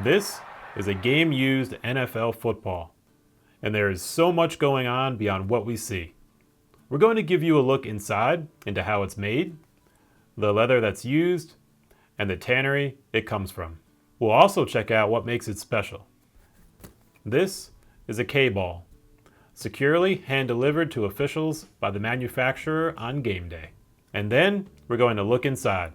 This is a game-used NFL football, and there is so much going on beyond what we see. We're going to give you a look inside into how it's made, the leather that's used, and the tannery it comes from. We'll also check out what makes it special. This is a K-ball, securely hand-delivered to officials by the manufacturer on game day. And then we're going to look inside.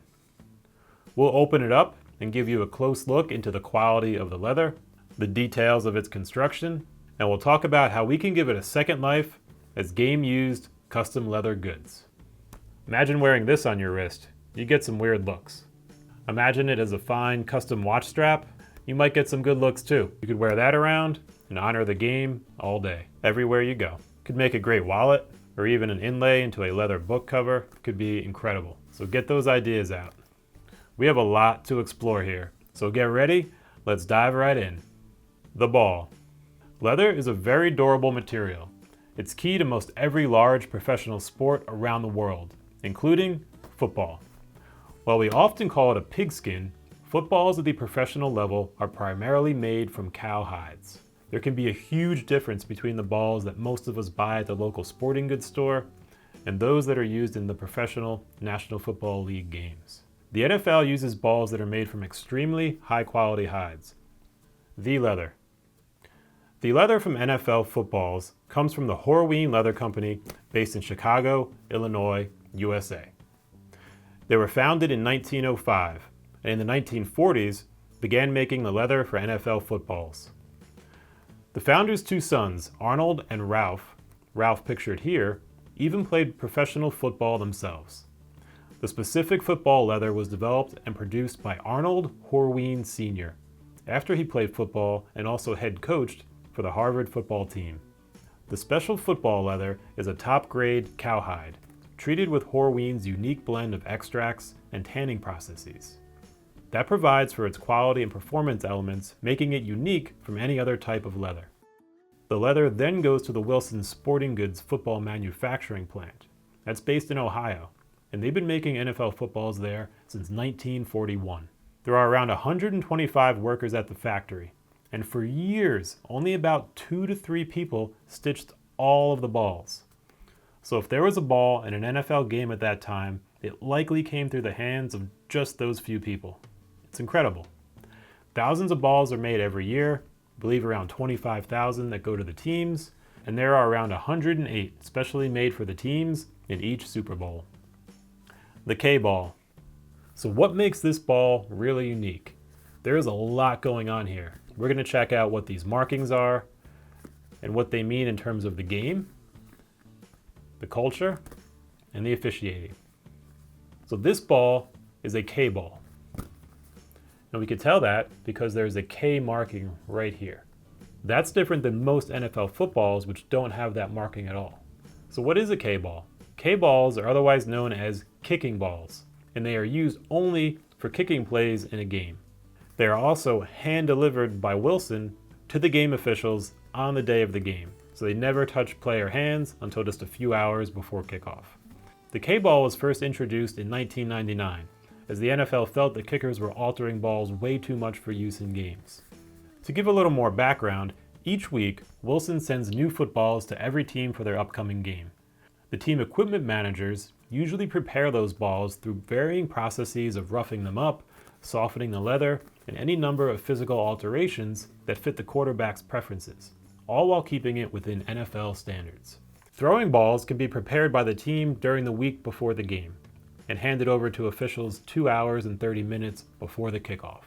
We'll open it up and give you a close look into the quality of the leather, the details of its construction, and we'll talk about how we can give it a second life as game-used custom leather goods. Imagine wearing this on your wrist. You get some weird looks. Imagine it as a fine custom watch strap. You might get some good looks too. You could wear that around and honor the game all day, everywhere you go. Could make a great wallet, or even an inlay into a leather book cover. Could be incredible. So get those ideas out. We have a lot to explore here, so get ready, let's dive right in. The ball. Leather is a very durable material. It's key to most every large professional sport around the world, including football. While we often call it a pigskin, footballs at the professional level are primarily made from cow hides. There can be a huge difference between the balls that most of us buy at the local sporting goods store and those that are used in the professional National Football League games. The NFL uses balls that are made from extremely high-quality hides. The leather. The leather from NFL footballs comes from the Horween Leather Company based in Chicago, Illinois, USA. They were founded in 1905 and in the 1940s began making the leather for NFL footballs. The founders' two sons, Arnold and Ralph pictured here, even played professional football themselves. The specific football leather was developed and produced by Arnold Horween Sr. after he played football and also head coached for the Harvard football team. The special football leather is a top-grade cowhide, treated with Horween's unique blend of extracts and tanning processes. That provides for its quality and performance elements, making it unique from any other type of leather. The leather then goes to the Wilson Sporting Goods football manufacturing plant. That's based in Ohio, and they've been making NFL footballs there since 1941. There are around 125 workers at the factory, and for years, only about 2 to 3 people stitched all of the balls. So if there was a ball in an NFL game at that time, it likely came through the hands of just those few people. It's incredible. Thousands of balls are made every year, I believe around 25,000 that go to the teams, and there are around 108 specially made for the teams in each Super Bowl. The K-ball. So what makes this ball really unique? There is a lot going on here. We're going to check out what these markings are and what they mean in terms of the game, the culture, and the officiating. So this ball is a K-ball. And we can tell that because there's a K marking right here. That's different than most NFL footballs, which don't have that marking at all. So what is a K-ball? K-balls are otherwise known as kicking balls, and they are used only for kicking plays in a game. They are also hand-delivered by Wilson to the game officials on the day of the game, so they never touch player hands until just a few hours before kickoff. The K-ball was first introduced in 1999, as the NFL felt that kickers were altering balls way too much for use in games. To give a little more background, each week, Wilson sends new footballs to every team for their upcoming game. The team equipment managers usually prepare those balls through varying processes of roughing them up, softening the leather, and any number of physical alterations that fit the quarterback's preferences, all while keeping it within NFL standards. Throwing balls can be prepared by the team during the week before the game and handed over to officials 2 hours and 30 minutes before the kickoff.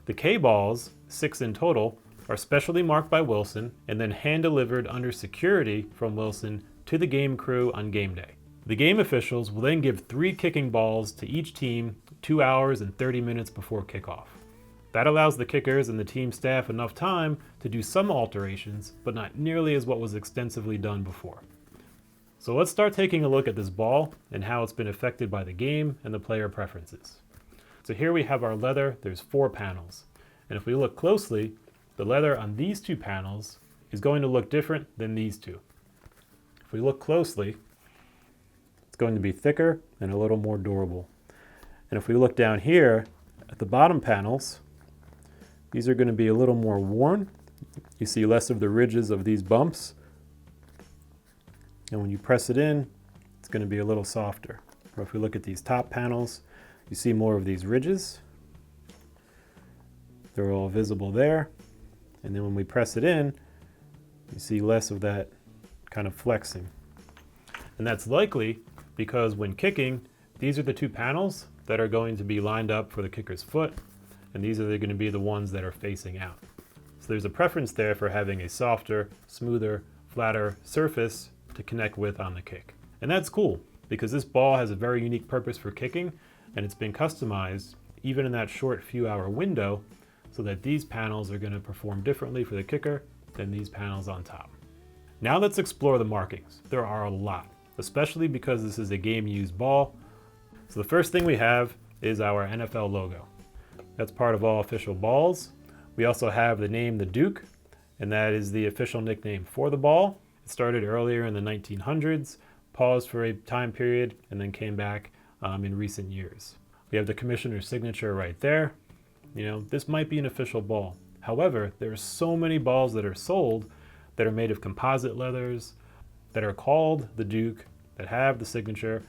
The K-balls, 6 in total, are specially marked by Wilson and then hand-delivered under security from Wilson to the game crew on game day. The game officials will then give 3 kicking balls to each team 2 hours and 30 minutes before kickoff. That allows the kickers and the team staff enough time to do some alterations, but not nearly as what was extensively done before. So let's start taking a look at this ball and how it's been affected by the game and the player preferences. So here we have our leather. There's 4 panels. And if we look closely, the leather on these 2 panels is going to look different than these 2. If we look closely, it's going to be thicker and a little more durable. And if we look down here at the bottom panels, These are going to be a little more worn. You see less of the ridges of these bumps. And when you press it in, it's going to be a little softer. Or if we look at these top panels, you see more of these ridges. They're all visible there. And then when we press it in, you see less of that kind of flexing. And that's likely because when kicking, these are the two panels that are going to be lined up for the kicker's foot, and these are going to be the ones that are facing out. So there's a preference there for having a softer, smoother, flatter surface to connect with on the kick. And that's cool because this ball has a very unique purpose for kicking, and it's been customized even in that short few hour window so that these panels are going to perform differently for the kicker than these panels on top. Now let's explore the markings. There are a lot, especially because this is a game-used ball. So the first thing we have is our NFL logo. That's part of all official balls. We also have the name the Duke, and that is the official nickname for the ball. It started earlier in the 1900s, paused for a time period, and then came back in recent years. We have the commissioner's signature right there. You know, this might be an official ball. However, there are so many balls that are sold that are made of composite leathers, that are called the Duke, that have the signature,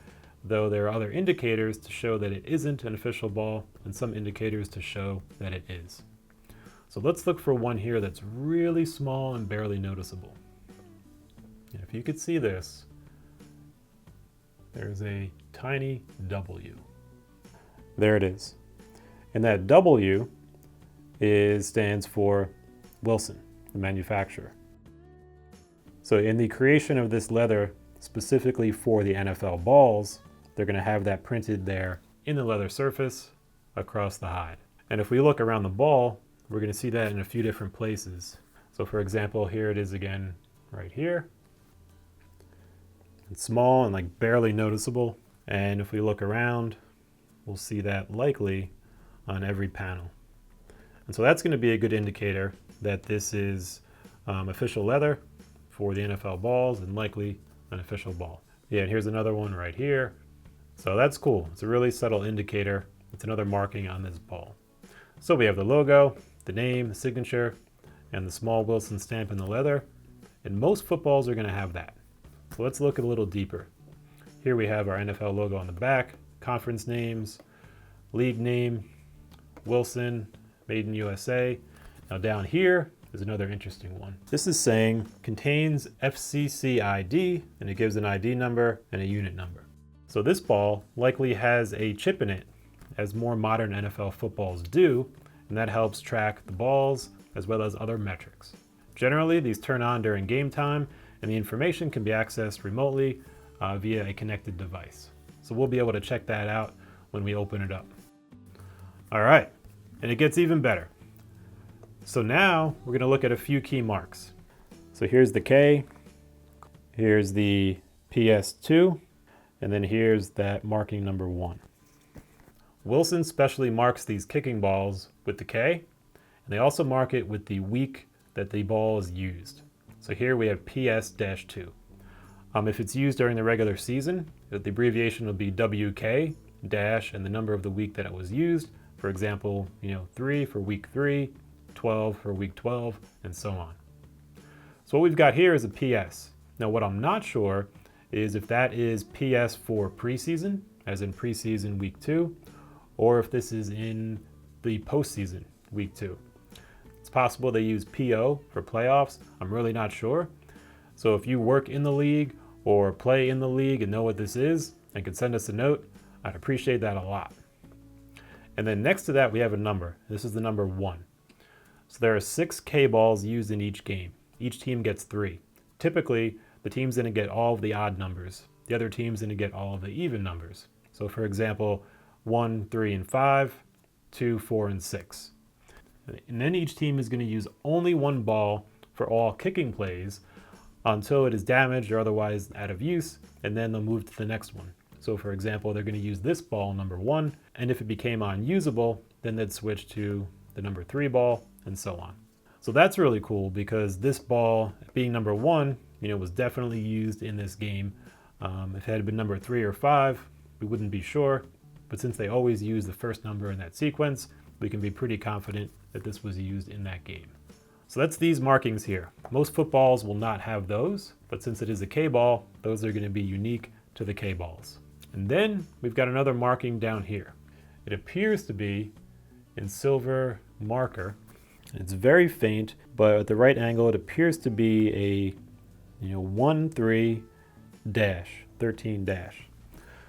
though there are other indicators to show that it isn't an official ball and some indicators to show that it is. So let's look for one here that's really small and barely noticeable. And if you could see this, there's a tiny W. There it is. And that W stands for Wilson, the manufacturer. So in the creation of this leather specifically for the NFL balls, they're going to have that printed there in the leather surface across the hide. And if we look around the ball, we're going to see that in a few different places. So for example, here it is again right here. It's small and like barely noticeable. And if we look around, we'll see that likely on every panel. And so that's going to be a good indicator that this is official leather for the NFL balls and likely an official ball. Yeah, and here's another one right here. So that's cool. It's a really subtle indicator. It's another marking on this ball. So we have the logo, the name, the signature, and the small Wilson stamp in the leather. And most footballs are going to have that. So let's look a little deeper. Here we have our NFL logo on the back, conference names, league name, Wilson, made in USA. Now down here is another interesting one. This is saying contains FCC ID, and it gives an ID number and a unit number. So this ball likely has a chip in it, as more modern NFL footballs do, and that helps track the balls as well as other metrics. Generally, these turn on during game time, and the information can be accessed remotely via a connected device. So we'll be able to check that out when we open it up. All right, and it gets even better. So now we're going to look at a few key marks. So here's the K, here's the PS2, and then here's that marking number 1. Wilson specially marks these kicking balls with the K, and they also mark it with the week that the ball is used. So here we have PS-2. If it's used during the regular season, the abbreviation will be WK dash and the number of the week that it was used. For example, 3 for week 3, 12 for week 12, and so on. So what we've got here is a PS. Now what I'm not sure is if that is PS for preseason, as in preseason week 2, or if this is in the postseason week 2. It's possible they use PO for playoffs. I'm really not sure. So if you work in the league or play in the league and know what this is and can send us a note, I'd appreciate that a lot. And then next to that we have a number. This is the number 1. So there are 6 K balls used in each game. Each team gets 3. Typically, the team's going to get all of the odd numbers. The other team's going to get all of the even numbers. So for example, 1, 3, and 5, 2, 4, and 6. And then each team is going to use only one ball for all kicking plays until it is damaged or otherwise out of use, and then they'll move to the next one. So for example, they're going to use this ball, number 1, and if it became unusable, then they'd switch to the number 3 ball, and so on. So that's really cool because this ball, being number 1, was definitely used in this game. If it had been number 3 or 5, we wouldn't be sure, but since they always use the first number in that sequence, we can be pretty confident that this was used in that game. So that's these markings here. Most footballs will not have those, but since it is a K-ball, those are going to be unique to the K-balls. And then we've got another marking down here. It appears to be in silver marker. It's very faint, but at the right angle, it appears to be a 13 dash.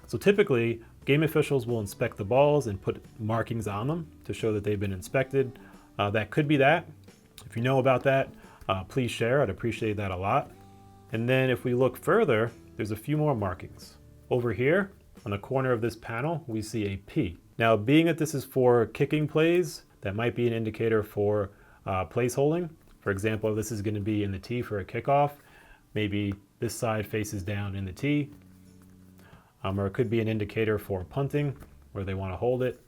So typically, game officials will inspect the balls and put markings on them to show that they've been inspected. That could be that. If you know about that, please share. I'd appreciate that a lot. And then if we look further, there's a few more markings. Over here, on the corner of this panel, we see a P. Now, being that this is for kicking plays, that might be an indicator for place holding. For example, if this is going to be in the tee for a kickoff, maybe this side faces down in the tee. Or it could be an indicator for punting, where they want to hold it.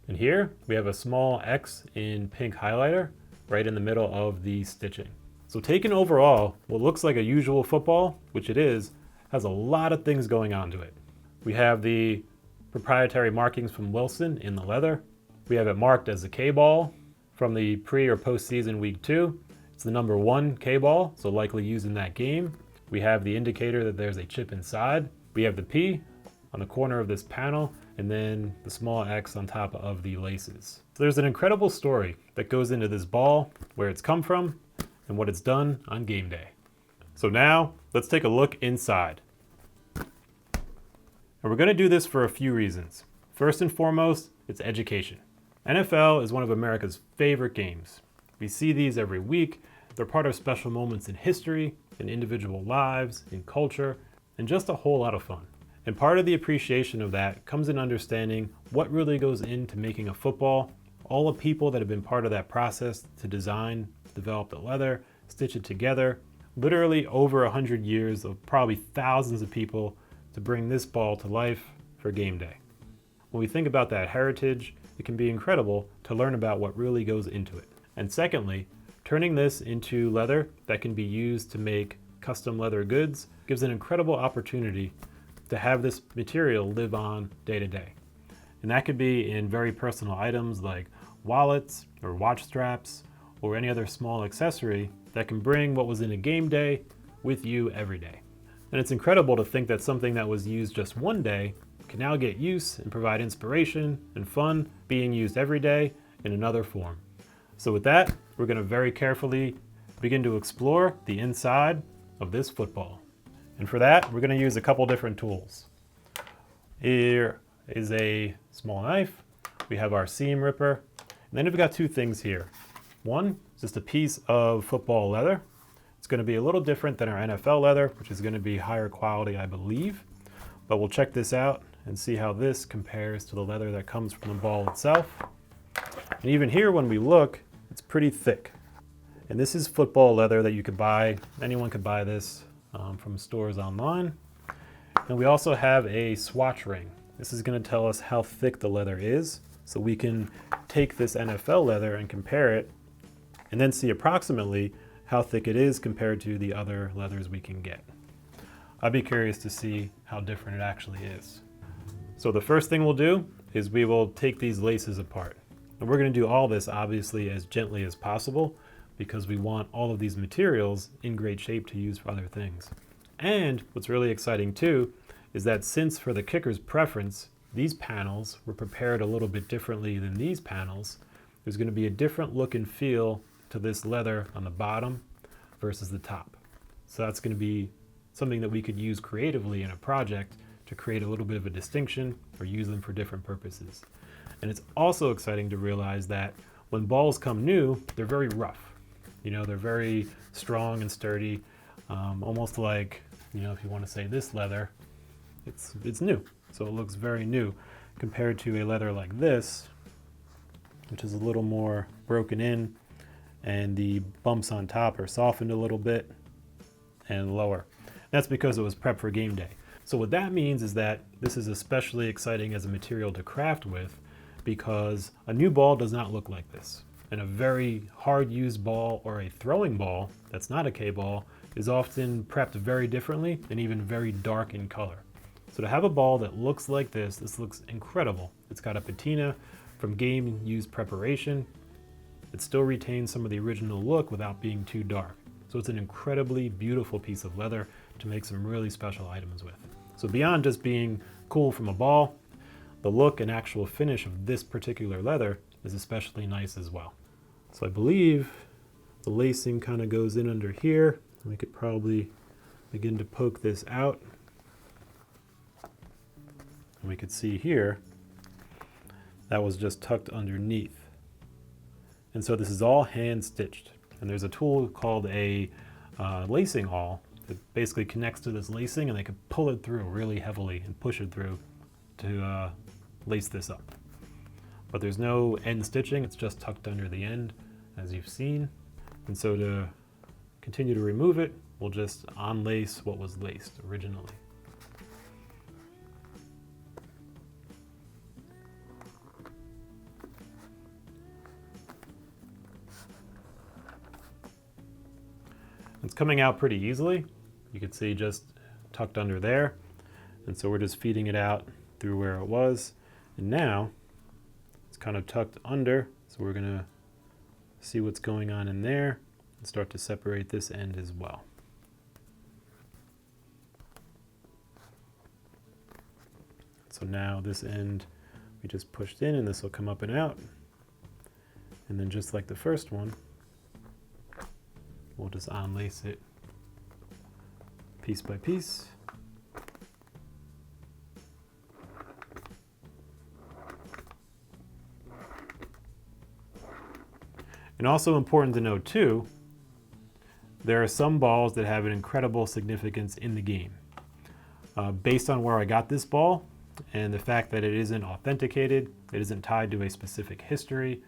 And here, we have a small X in pink highlighter, right in the middle of the stitching. So taken overall, what looks like a usual football, which it is, has a lot of things going on to it. We have the proprietary markings from Wilson in the leather. We have it marked as a K-ball from the pre or postseason week 2. It's the number 1 K-ball, so likely used in that game. We have the indicator that there's a chip inside. We have the P on the corner of this panel, and then the small X on top of the laces. So there's an incredible story that goes into this ball, where it's come from, and what it's done on game day. So now, let's take a look inside. And we're going to do this for a few reasons. First and foremost, it's education. NFL is one of America's favorite games. We see these every week. They're part of special moments in history, in individual lives, in culture, and just a whole lot of fun. And part of the appreciation of that comes in understanding what really goes into making a football, all the people that have been part of that process to design, develop the leather, stitch it together, literally over 100 years of probably thousands of people to bring this ball to life for game day. When we think about that heritage, it can be incredible to learn about what really goes into it. And secondly, turning this into leather that can be used to make custom leather goods gives an incredible opportunity to have this material live on day to day. And that could be in very personal items like wallets or watch straps or any other small accessory that can bring what was in a game day with you every day. And it's incredible to think that something that was used just one day can now get use and provide inspiration and fun being used every day in another form. So with that, we're going to very carefully begin to explore the inside of this football. And for that, we're going to use a couple different tools. Here is a small knife. We have our seam ripper. And then we've got two things here. One is just a piece of football leather. It's going to be a little different than our NFL leather, which is going to be higher quality, I believe. But we'll check this out and see how this compares to the leather that comes from the ball itself. And even here, when we look, it's pretty thick. And this is football leather that you could buy. Anyone could buy this from stores online. And we also have a swatch ring. This is going to tell us how thick the leather is, so we can take this NFL leather and compare it, and then see approximately how thick it is compared to the other leathers we can get. I'd be curious to see how different it actually is. So the first thing we'll do is we will take these laces apart. And we're going to do all this obviously as gently as possible, because we want all of these materials in great shape to use for other things. And what's really exciting too is that since for the kicker's preference, these panels were prepared a little bit differently than these panels, there's going to be a different look and feel to this leather on the bottom versus the top. So that's going to be something that we could use creatively in a project to create a little bit of a distinction or use them for different purposes. And it's also exciting to realize that when balls come new, they're very rough. They're very strong and sturdy, almost like, if you want to say this leather, it's new. So it looks very new compared to a leather like this, which is a little more broken in, and the bumps on top are softened a little bit and lower. That's because it was prepped for game day. So what that means is that this is especially exciting as a material to craft with, because a new ball does not look like this. And a very hard used ball or a throwing ball that's not a K-ball is often prepped very differently and even very dark in color. So to have a ball that looks like this looks incredible. It's got a patina from game used preparation. it still retains some of the original look without being too dark. So it's an incredibly beautiful piece of leather to make some really special items with. So beyond just being cool from a ball, the look and actual finish of this particular leather is especially nice as well. So I believe the lacing kind of goes in under here. We could probably begin to poke this out. And we could see here, that was just tucked underneath. And so this is all hand stitched. And there's a tool called a lacing awl that basically connects to this lacing, and they can pull it through really heavily and push it through to lace this up. But there's no end stitching, it's just tucked under the end, as you've seen. And so to continue to remove it, we'll just unlace what was laced originally. It's coming out pretty easily. You can see just tucked under there. And so we're just feeding it out through where it was. And now it's kind of tucked under. So we're gonna see what's going on in there and start to separate this end as well. So now this end we just pushed in, and this will come up and out. And then just like the first one, we'll just unlace it piece by piece. And also important to note too, there are some balls that have an incredible significance in the game. Based on where I got this ball and the fact that it isn't authenticated, it isn't tied to a specific history,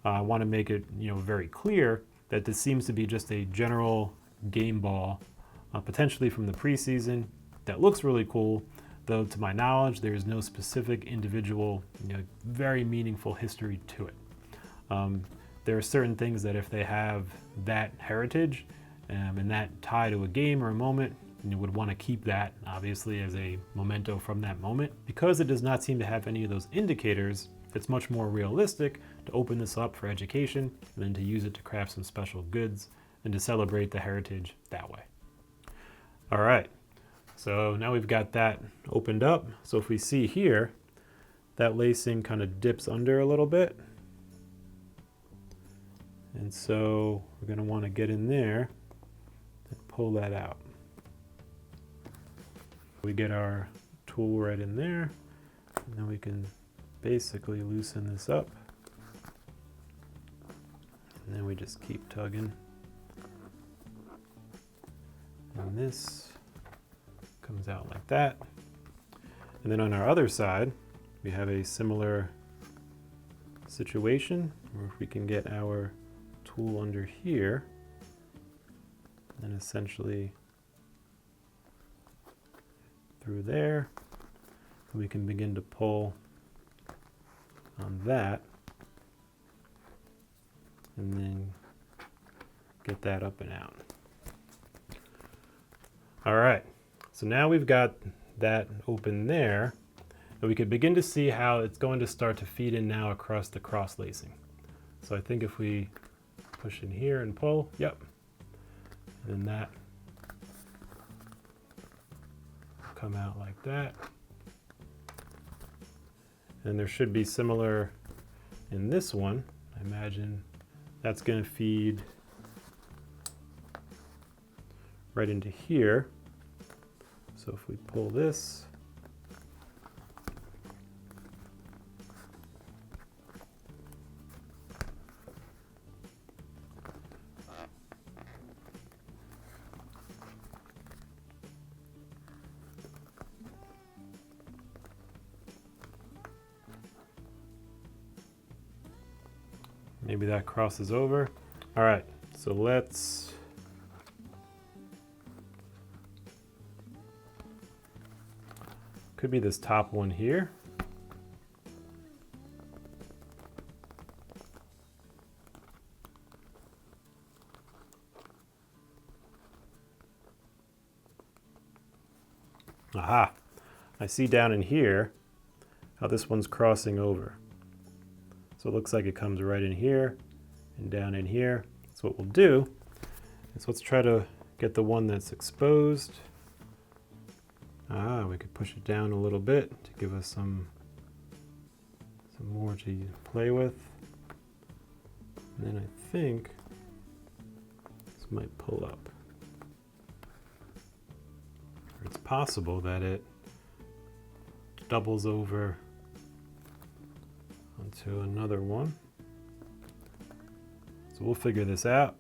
I want to make it very clear that this seems to be just a general game ball, potentially from the preseason, that looks really cool, though to my knowledge there is no specific individual very meaningful history to it. There are certain things that if they have that heritage and that tie to a game or a moment, you would want to keep that obviously as a memento from that moment. Because it does not seem to have any of those indicators, it's much more realistic to open this up for education and then to use it to craft some special goods and to celebrate the heritage that way. All right, so now we've got that opened up. So if we see here, that lacing kind of dips under a little bit. And so we're going to want to get in there and pull that out. We get our tool right in there, and then we can basically loosen this up. And then we just keep tugging. And this comes out like that. And then on our other side, we have a similar situation where if we can get our tool under here, and essentially through there, we can begin to pull on that and then get that up and out. All right, so now we've got that open there, and we could begin to see how it's going to start to feed in now across the cross lacing. So I think if we push in here and pull, yep, and then that will come out like that. And there should be similar in this one. I imagine that's going to feed right into here. So if we pull this, maybe that crosses over. All right, so let's could be this top one here. Aha, I see down in here how this one's crossing over. So it looks like it comes right in here And down in here, so what we'll do is let's try to get the one that's exposed. We could push it down a little bit to give us some more to play with. And then I think this might pull up. Or it's possible that it doubles over onto another one. So we'll figure this out.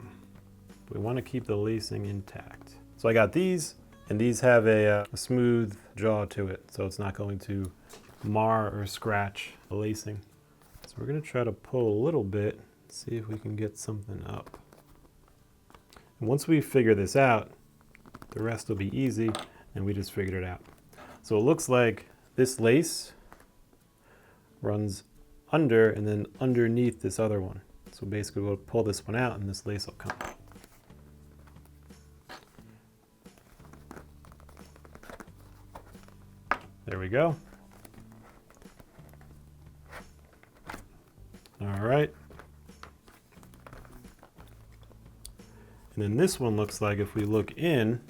We want to keep the lacing intact. So I got these, and these have a smooth jaw to it, so it's not going to mar or scratch the lacing. So we're going to try to pull a little bit, see if we can get something up. And once we figure this out, the rest will be easy, and we just figured it out. So it looks like this lace runs under and then underneath this other one. So basically we'll pull this one out and this lace will come. There we go. All right. And then this one looks like, if we look in,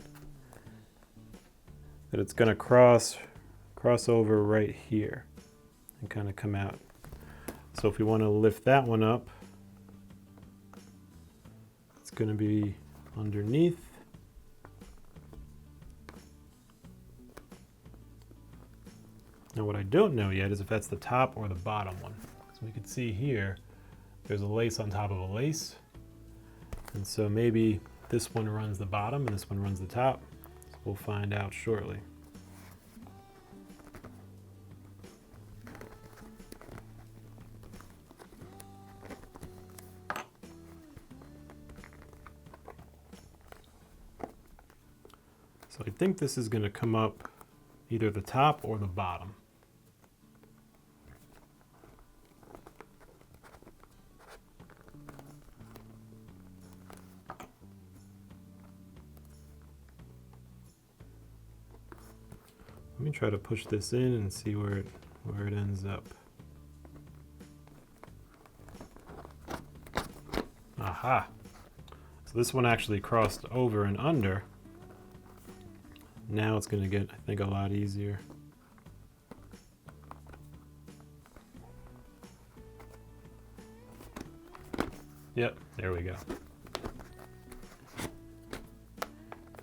that it's going to cross over right here and kind of come out. So if we want to lift that one up, it's going to be underneath. Now what I don't know yet is if that's the top or the bottom one. So we can see here, there's a lace on top of a lace. And so maybe this one runs the bottom and this one runs the top. So we'll find out shortly. So I think this is going to come up either the top or the bottom. Let me try to push this in and see where it ends up. Aha! So this one actually crossed over and under. Now it's going to get, I think, a lot easier. Yep, there we go.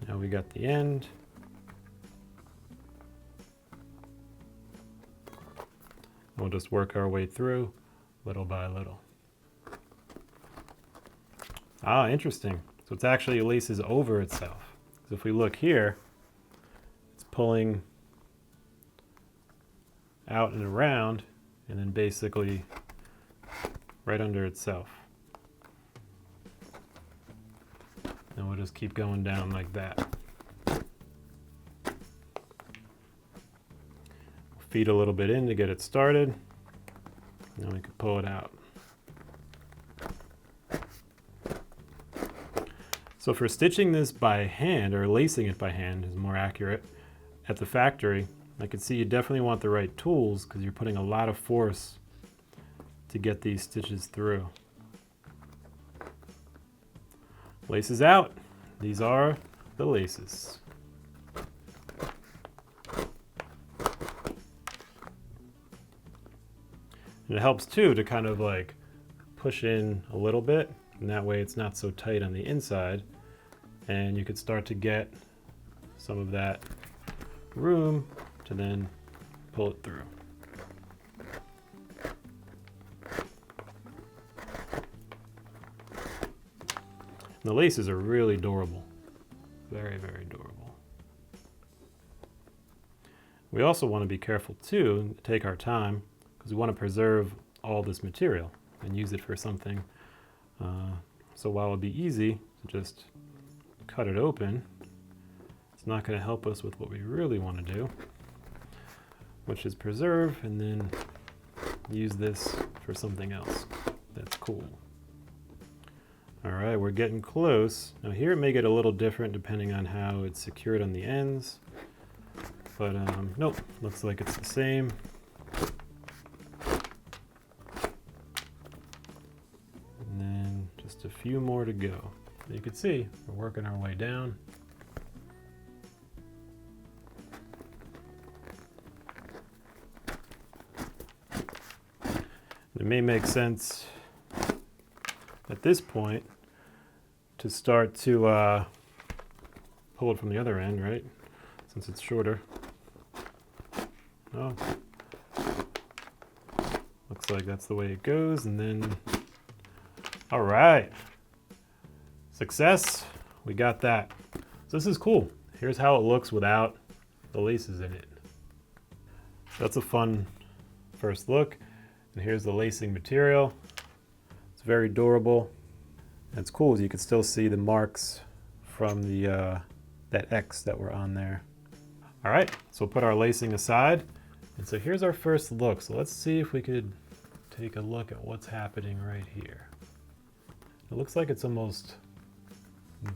Now we got the end. We'll just work our way through little by little. Ah, interesting. So it's actually laces over itself. So if we look here, it's pulling out and around and then basically right under itself. And we'll just keep going down like that. Feed a little bit in to get it started. Then we can pull it out. So for stitching this by hand, or lacing it by hand is more accurate, at the factory, I can see you definitely want the right tools because you're putting a lot of force to get these stitches through. Laces out. These are the laces. And it helps too to kind of like push in a little bit, and that way it's not so tight on the inside, and you could start to get some of that room to then pull it through. And the laces are really durable, very, very durable. We also want to be careful too, take our time, because we want to preserve all this material and use it for something. So while it'd be easy to just cut it open, it's not going to help us with what we really want to do, which is preserve and then use this for something else that's cool. All right, we're getting close. Now here it may get a little different depending on how it's secured on the ends, but nope, looks like it's the same. And then few more to go. You can see we're working our way down. It may make sense at this point to start to pull it from the other end, right? Since it's shorter. Oh, looks like that's the way it goes, and then, all right, success, we got that. So this is cool. Here's how it looks without the laces in it. So that's a fun first look. And here's the lacing material. It's very durable. And it's cool, you can still see the marks from the that X that were on there. All right, so we'll put our lacing aside. And so here's our first look. So let's see if we could take a look at what's happening right here. It looks like it's almost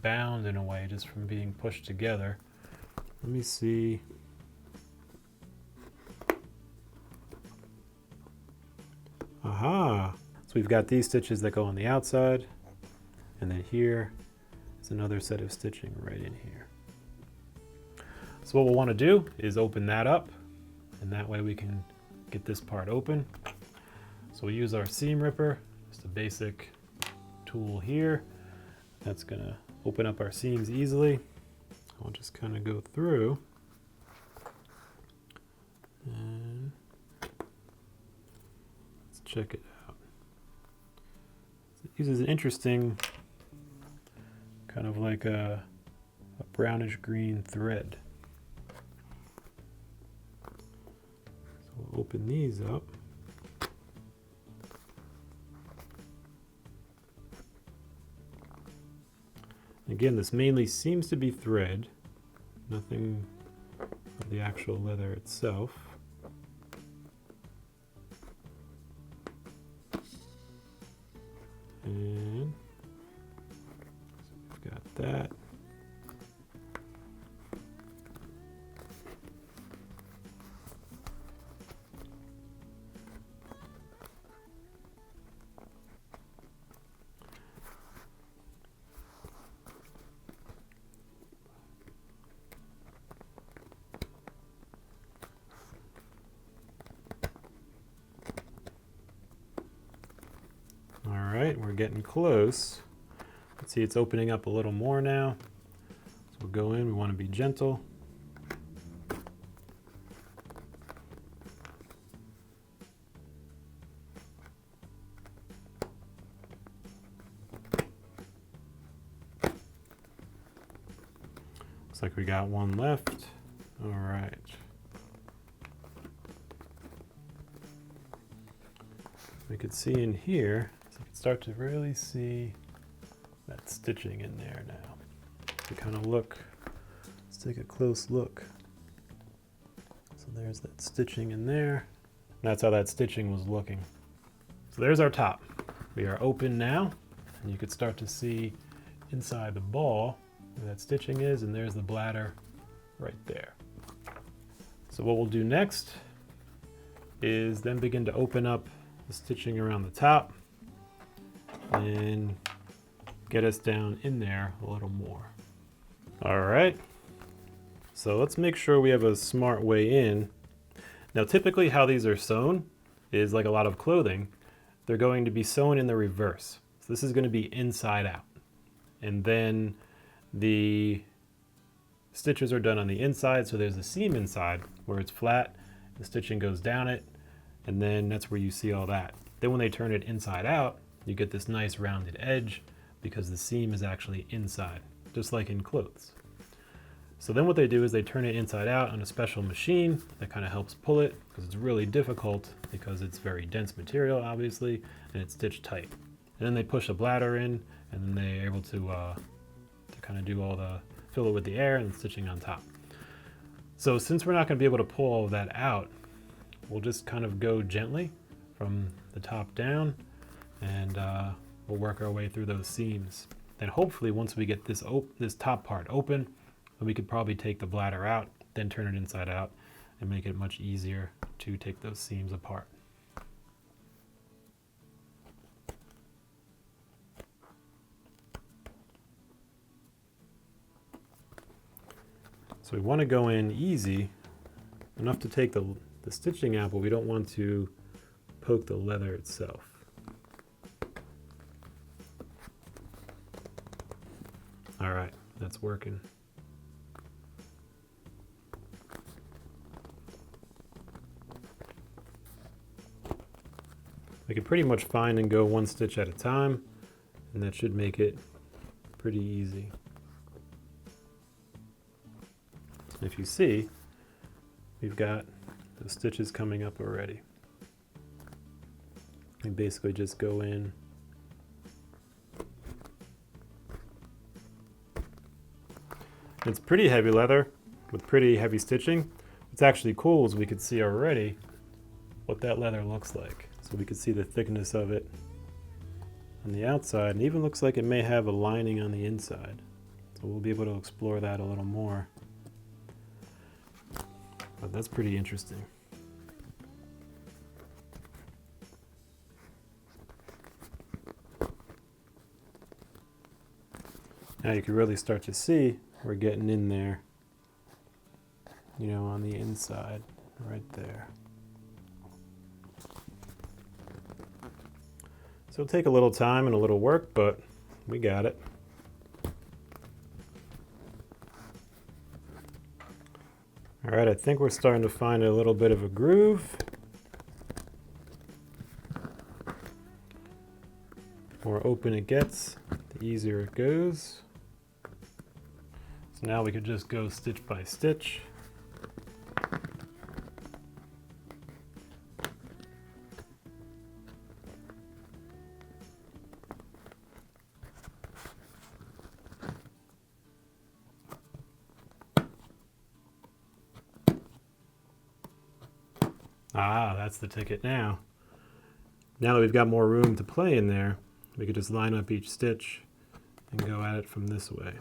bound in a way just from being pushed together. Let me see. Aha! So we've got these stitches that go on the outside, and then here is another set of stitching right in here. So what we'll want to do is open that up, and that way we can get this part open. So we use our seam ripper, just a basic tool here. That's gonna open up our seams easily. I'll just kind of go through. And let's check it out. It uses an interesting, kind of like a brownish green thread. So we'll open these up. Again, this mainly seems to be thread, nothing of the actual leather itself. And so we've got that. All right, we're getting close. Let's see, it's opening up a little more now. So we'll go in, we want to be gentle. Looks like we got one left. All right. We could see in here, so you can start to really see that stitching in there now. To kind of look, let's take a close look. So there's that stitching in there. And that's how that stitching was looking. So there's our top. We are open now, and you could start to see inside the ball where that stitching is, and there's the bladder right there. So what we'll do next is then begin to open up the stitching around the top and get us down in there a little more. All right, so let's make sure we have a smart way in. Now typically how these are sewn is like a lot of clothing, they're going to be sewn in the reverse. So this is going to be inside out, and then the stitches are done on the inside, so there's a seam inside where it's flat, the stitching goes down it, and then that's where you see all that. Then when they turn it inside out, you get this nice rounded edge because the seam is actually inside, just like in clothes. So then what they do is they turn it inside out on a special machine that kind of helps pull it, because it's really difficult because it's very dense material, obviously, and it's stitched tight. And then they push a bladder in, and then they're able to kind of do all the, fill it with the air and stitching on top. So since we're not going to be able to pull all of that out, we'll just kind of go gently from the top down, and we'll work our way through those seams. Then hopefully once we get this top part open, then we could probably take the bladder out, then turn it inside out, and make it much easier to take those seams apart. So we want to go in easy, enough to take the stitching out, but we don't want to poke the leather itself. All right, that's working. We can pretty much find and go one stitch at a time, and that should make it pretty easy. If you see, we've got the stitches coming up already. We basically just go in. It's pretty heavy leather with pretty heavy stitching. What's actually cool is we could see already what that leather looks like. So we could see the thickness of it on the outside, and even looks like it may have a lining on the inside. So we'll be able to explore that a little more. But that's pretty interesting. Now you can really start to see we're getting in there, you know, on the inside, right there. So it'll take a little time and a little work, but we got it. All right, I think we're starting to find a little bit of a groove. The more open it gets, the easier it goes. So now we could just go stitch by stitch. Ah, that's the ticket now. Now that we've got more room to play in there, we could just line up each stitch and go at it from this way.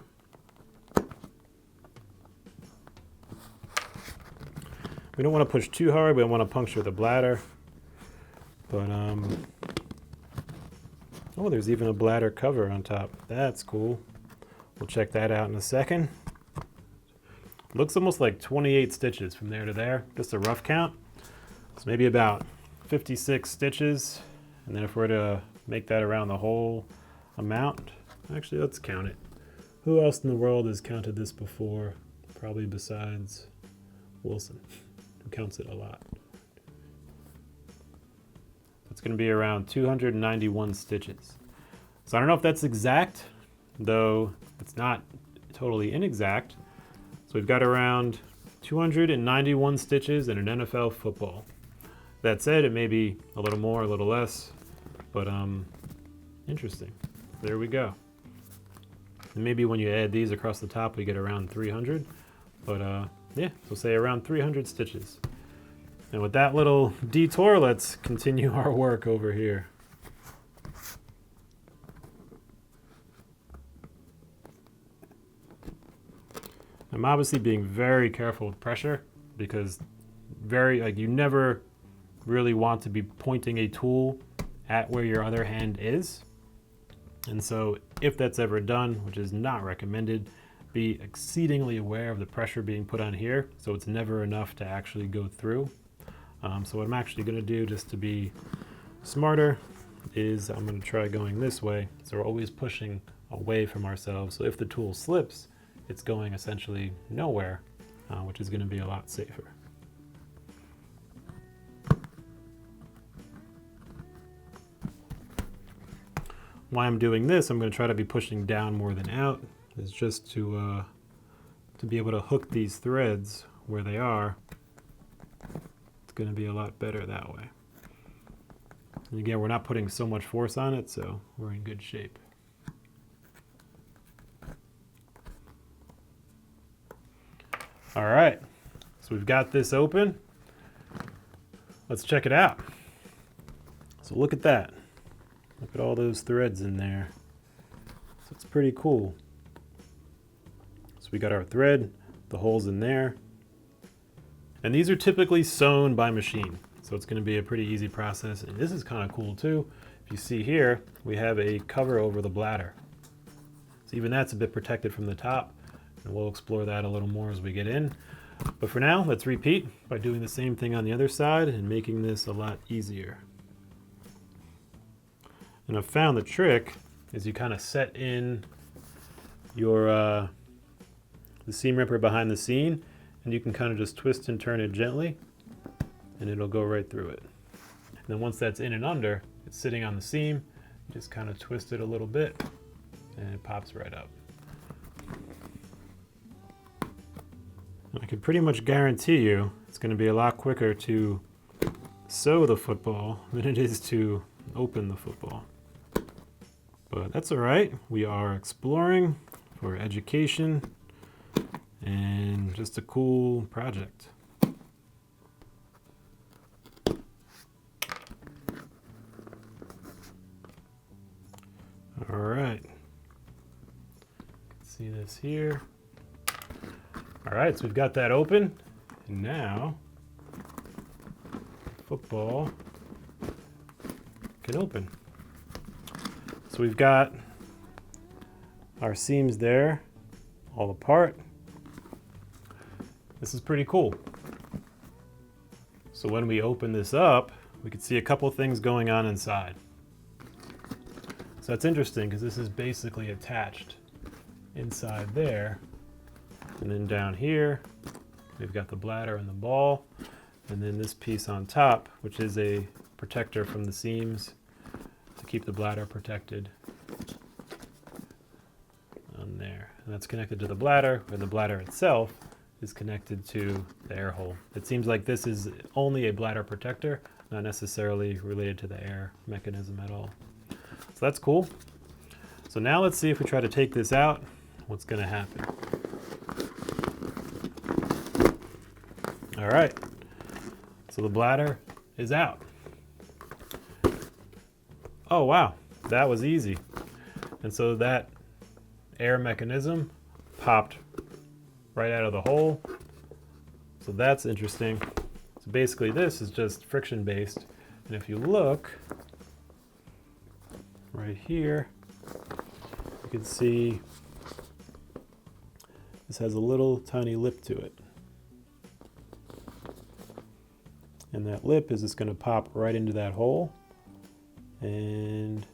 We don't want to push too hard. We don't want to puncture the bladder. But, oh, there's even a bladder cover on top. That's cool. We'll check that out in a second. Looks almost like 28 stitches from there to there. Just a rough count. So maybe about 56 stitches. And then if we're to make that around the whole amount, actually, let's count it. Who else in the world has counted this before? Probably besides Wilson, who counts it a lot. It's going to be around 291 stitches. So I don't know if that's exact, though it's not totally inexact. So we've got around 291 stitches in an NFL football. That said, it may be a little more, a little less, but interesting. There we go. And maybe when you add these across the top, we get around 300. But yeah, so say around 300 stitches. And with that little detour, let's continue our work over here. I'm obviously being very careful with pressure because you never really want to be pointing a tool at where your other hand is. And so if that's ever done, which is not recommended, be exceedingly aware of the pressure being put on here, so it's never enough to actually go through. So what I'm actually going to do, just to be smarter, is I'm going to try going this way. So we're always pushing away from ourselves. So if the tool slips, it's going essentially nowhere, which is going to be a lot safer. Why I'm doing this, I'm going to try to be pushing down more than out, is just to be able to hook these threads where they are. It's going to be a lot better that way. And again, we're not putting so much force on it, so we're in good shape. All right, so we've got this open. Let's check it out. So look at that. Look at all those threads in there. So it's pretty cool. So we got our thread, the holes in there. And these are typically sewn by machine. So it's going to be a pretty easy process. And this is kind of cool too. If you see here, we have a cover over the bladder. So even that's a bit protected from the top. and we'll explore that a little more as we get in. But for now, let's repeat by doing the same thing on the other side and making this a lot easier. And I've found the trick is you kind of set in your the seam ripper behind the seam, and you can kind of just twist and turn it gently, and it'll go right through it. And then once that's in and under, it's sitting on the seam, you just kind of twist it a little bit, and it pops right up. I can pretty much guarantee you it's going to be a lot quicker to sew the football than it is to open the football. But that's all right. We are exploring for education and just a cool project. All right. See this here. All right, so we've got that open, and now football can open. So we've got our seams there, all apart. This is pretty cool. So when we open this up, we can see a couple things going on inside. So that's interesting because this is basically attached inside there. And then down here, we've got the bladder and the ball. And then this piece on top, which is a protector from the seams to keep the bladder protected on there. And that's connected to the bladder, and the bladder itself is connected to the air hole. It seems like this is only a bladder protector, not necessarily related to the air mechanism at all. So that's cool. So now let's see if we try to take this out, what's going to happen. All right, so the bladder is out. Oh wow, that was easy. And so that air mechanism popped right out of the hole. So that's interesting. So basically this is just friction based. And if you look right here, you can see this has a little tiny lip to it. And that lip is just going to pop right into that hole, and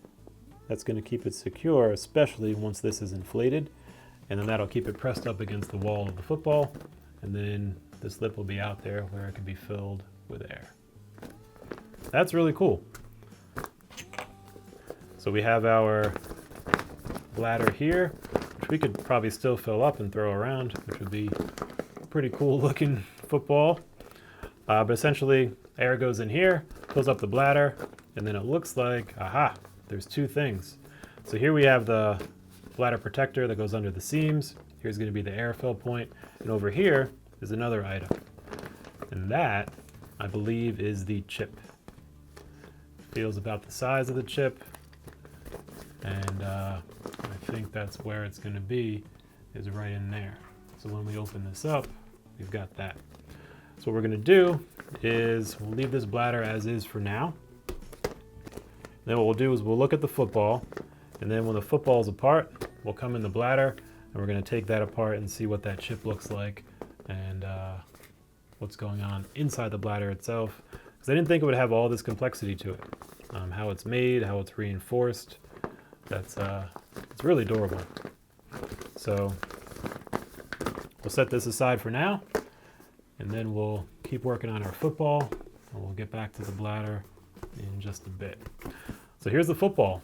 that's going to keep it secure, especially once this is inflated, and then that'll keep it pressed up against the wall of the football, and then this lip will be out there where it can be filled with air. That's really cool. So we have our bladder here, which we could probably still fill up and throw around, which would be a pretty cool looking football. But essentially, air goes in here, fills up the bladder, and then it looks like, aha, there's two things. So here we have the bladder protector that goes under the seams. Here's going to be the air fill point, and over here is another item. And that, I believe, is the chip. Feels about the size of the chip, and I think that's where it's going to be, is right in there. So when we open this up, we've got that. So what we're going to do is we'll leave this bladder as is for now. Then what we'll do is we'll look at the football, and then when the football's apart, we'll come in the bladder, and we're going to take that apart and see what that chip looks like and what's going on inside the bladder itself. Because I didn't think it would have all this complexity to it. How it's made, how it's reinforced. It's really adorable. So we'll set this aside for now. And then we'll keep working on our football, and we'll get back to the bladder in just a bit. So here's the football.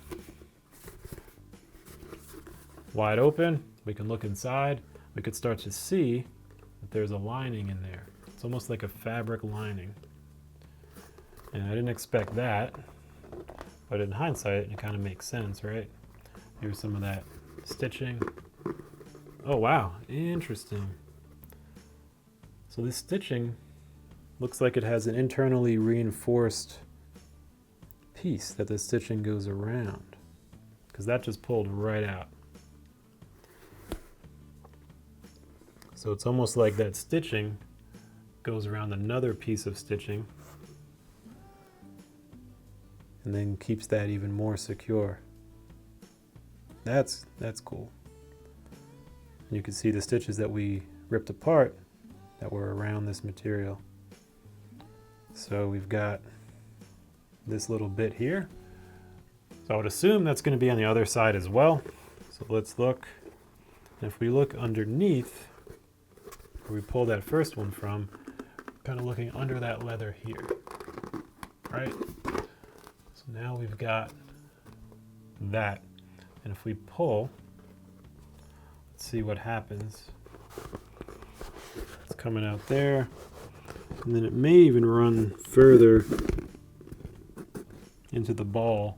Wide open, we can look inside. We could start to see that there's a lining in there. It's almost like a fabric lining. And I didn't expect that, but in hindsight, it kind of makes sense, right? Here's some of that stitching. Oh wow, interesting. So this stitching looks like it has an internally reinforced piece that the stitching goes around, because that just pulled right out. So it's almost like that stitching goes around another piece of stitching and then keeps that even more secure. That's cool. You can see the stitches that we ripped apart that were around this material. So we've got this little bit here. So I would assume that's going to be on the other side as well. So let's look. If we look underneath, where we pulled that first one from, kind of looking under that leather here, right? So now we've got that. And if we pull, let's see what happens. It's coming out there. And then it may even run further into the ball.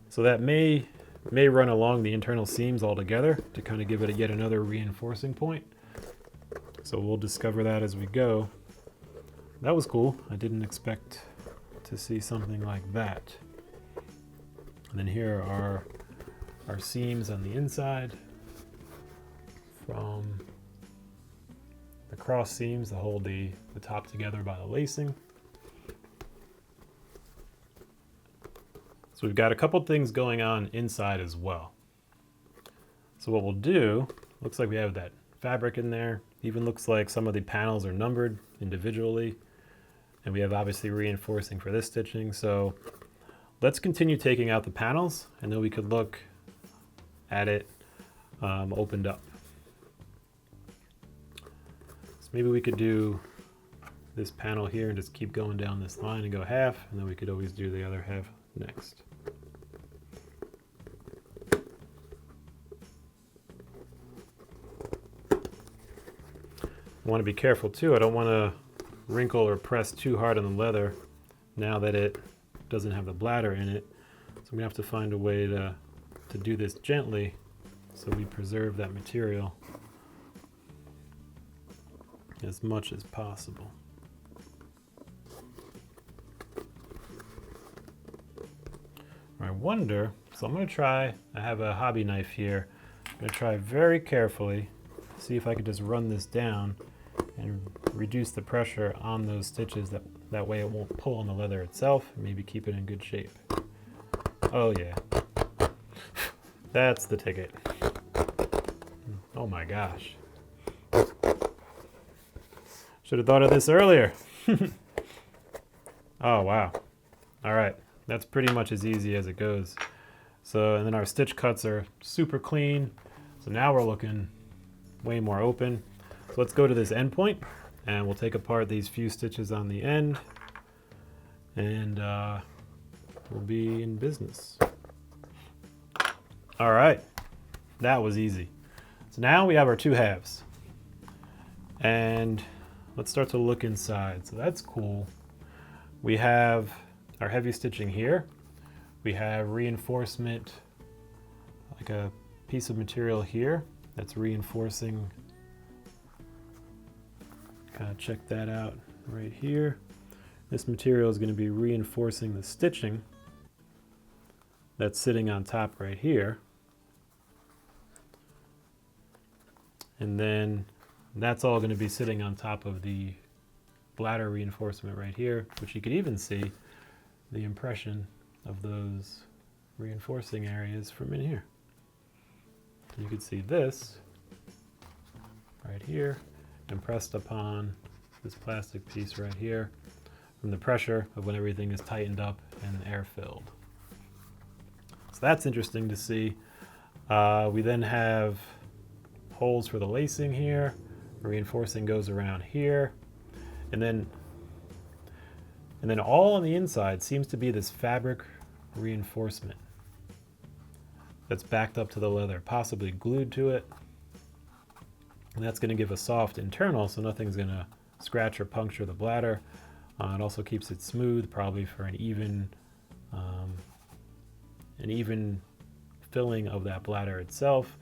So that may run along the internal seams altogether to kind of give it yet another reinforcing point. So we'll discover that as we go. That was cool. I didn't expect to see something like that. And then here are our seams on the inside from the cross seams that hold the top together by the lacing. So we've got a couple things going on inside as well. So what we'll do, looks like we have that fabric in there. Even looks like some of the panels are numbered individually. And we have obviously reinforcing for this stitching. So let's continue taking out the panels, and then we could look at it opened up. So maybe we could do this panel here and just keep going down this line and go half, and then we could always do the other half next. I want to be careful too. I don't want to wrinkle or press too hard on the leather now that it doesn't have the bladder in it. So I'm going to have to find a way to do this gently so we preserve that material as much as possible. I wonder, so I'm going to try, I have a hobby knife here. I'm going to try very carefully, see if I could just run this down and reduce the pressure on those stitches. That way it won't pull on the leather itself, and maybe keep it in good shape. Oh yeah. That's the ticket. Oh my gosh. Should have thought of this earlier. Oh wow. All right. That's pretty much as easy as it goes. So, and then our stitch cuts are super clean. So now we're looking way more open. So let's go to this end point, and we'll take apart these few stitches on the end, and we'll be in business. All right, that was easy. So now we have our two halves, and let's start to look inside. So that's cool. We have our heavy stitching here. We have reinforcement, like a piece of material here that's reinforcing. Kind of check that out right here. This material is going to be reinforcing the stitching that's sitting on top right here. And then that's all going to be sitting on top of the bladder reinforcement right here, which you could even see the impression of those reinforcing areas from in here. You can see this right here impressed upon this plastic piece right here from the pressure of when everything is tightened up and air filled. So that's interesting to see. We then have holes for the lacing here. Reinforcing goes around here. And then all on the inside seems to be this fabric reinforcement that's backed up to the leather, possibly glued to it. And that's going to give a soft internal, so nothing's going to scratch or puncture the bladder. It also keeps it smooth, probably for an even filling of that bladder itself,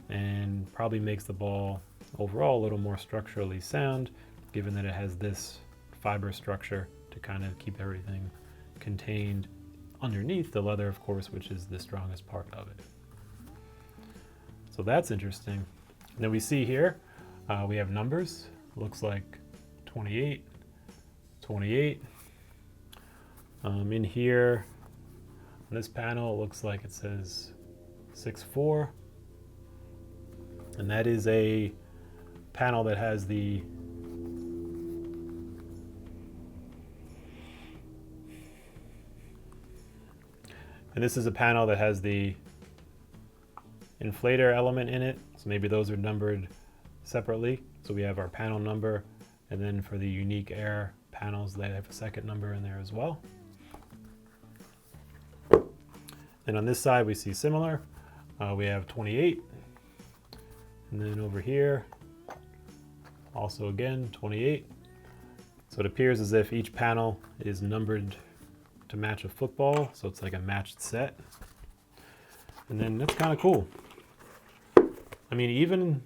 and probably makes the ball overall a little more structurally sound, given that it has this fiber structure to kind of keep everything contained underneath the leather, of course, which is the strongest part of it. So that's interesting. And then we see here, we have numbers. Looks like 28, 28. In here, on this panel, it looks like it says 6'4". And that is a panel that has the inflator element in it. So maybe those are numbered separately. So we have our panel number, and then for the unique air panels, they have a second number in there as well. And on this side, we see similar. We have 28. And then over here, also again, 28. So it appears as if each panel is numbered to match a football. So it's like a matched set. And then that's kind of cool. I mean, even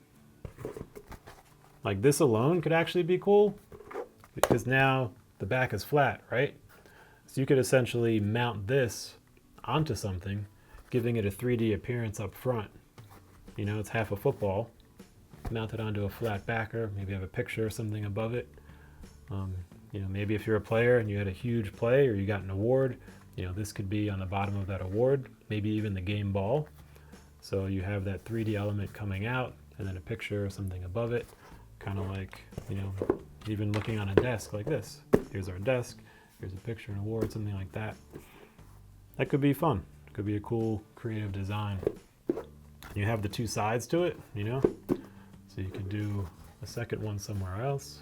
like this alone could actually be cool, because now the back is flat, right? So you could essentially mount this onto something, giving it a 3D appearance up front. You know, it's half a football mounted onto a flat backer. Maybe have a picture or something above it. You know, maybe if you're a player and you had a huge play or you got an award, you know, this could be on the bottom of that award, maybe even the game ball. So you have that 3D element coming out and then a picture or something above it, kind of like, you know, even looking on a desk like this. Here's our desk, here's a picture, an award, something like that. That could be fun. It could be a cool creative design. You have the two sides to it, you know, so you could do a second one somewhere else.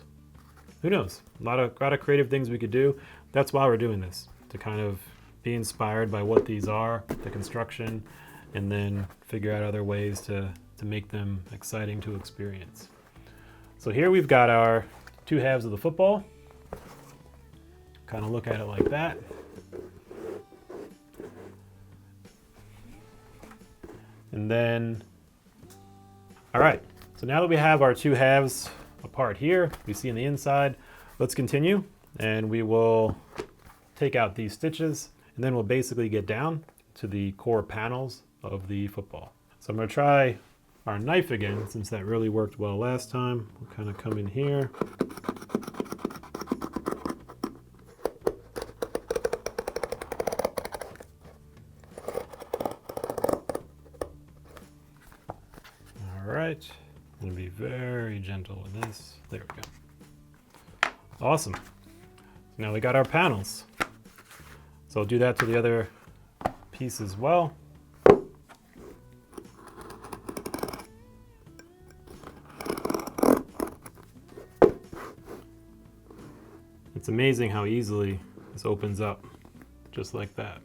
Who knows? A lot of creative things we could do. That's why we're doing this, to kind of be inspired by what these are, the construction, and then figure out other ways to make them exciting to experience. So here we've got our two halves of the football. Kind of look at it like that. And then, all right, so now that we have our two halves apart here, you see on the inside, let's continue, and we will take out these stitches, and then we'll basically get down to the core panels of the football. So I'm going to try our knife again, since that really worked well last time. We'll kind of come in here. All right, I'm going to be very gentle with this. There we go. Awesome. So now we got our panels. So I'll do that to the other piece as well. It's amazing how easily this opens up, just like that.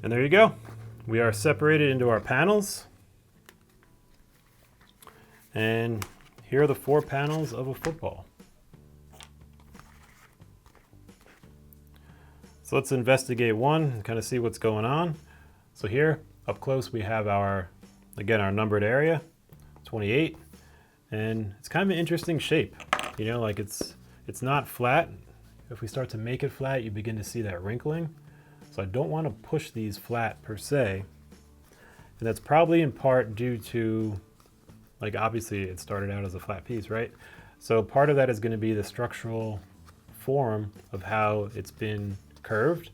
And there you go. We are separated into our panels. And here are the four panels of a football. So let's investigate one and kind of see what's going on. So here, up close, we have our, again, our numbered area, 28. And it's kind of an interesting shape. You know, like it's not flat. If we start to make it flat, you begin to see that wrinkling. So I don't want to push these flat per se. And that's probably in part due to, like, obviously it started out as a flat piece, right? So part of that is going to be the structural form of how it's been curved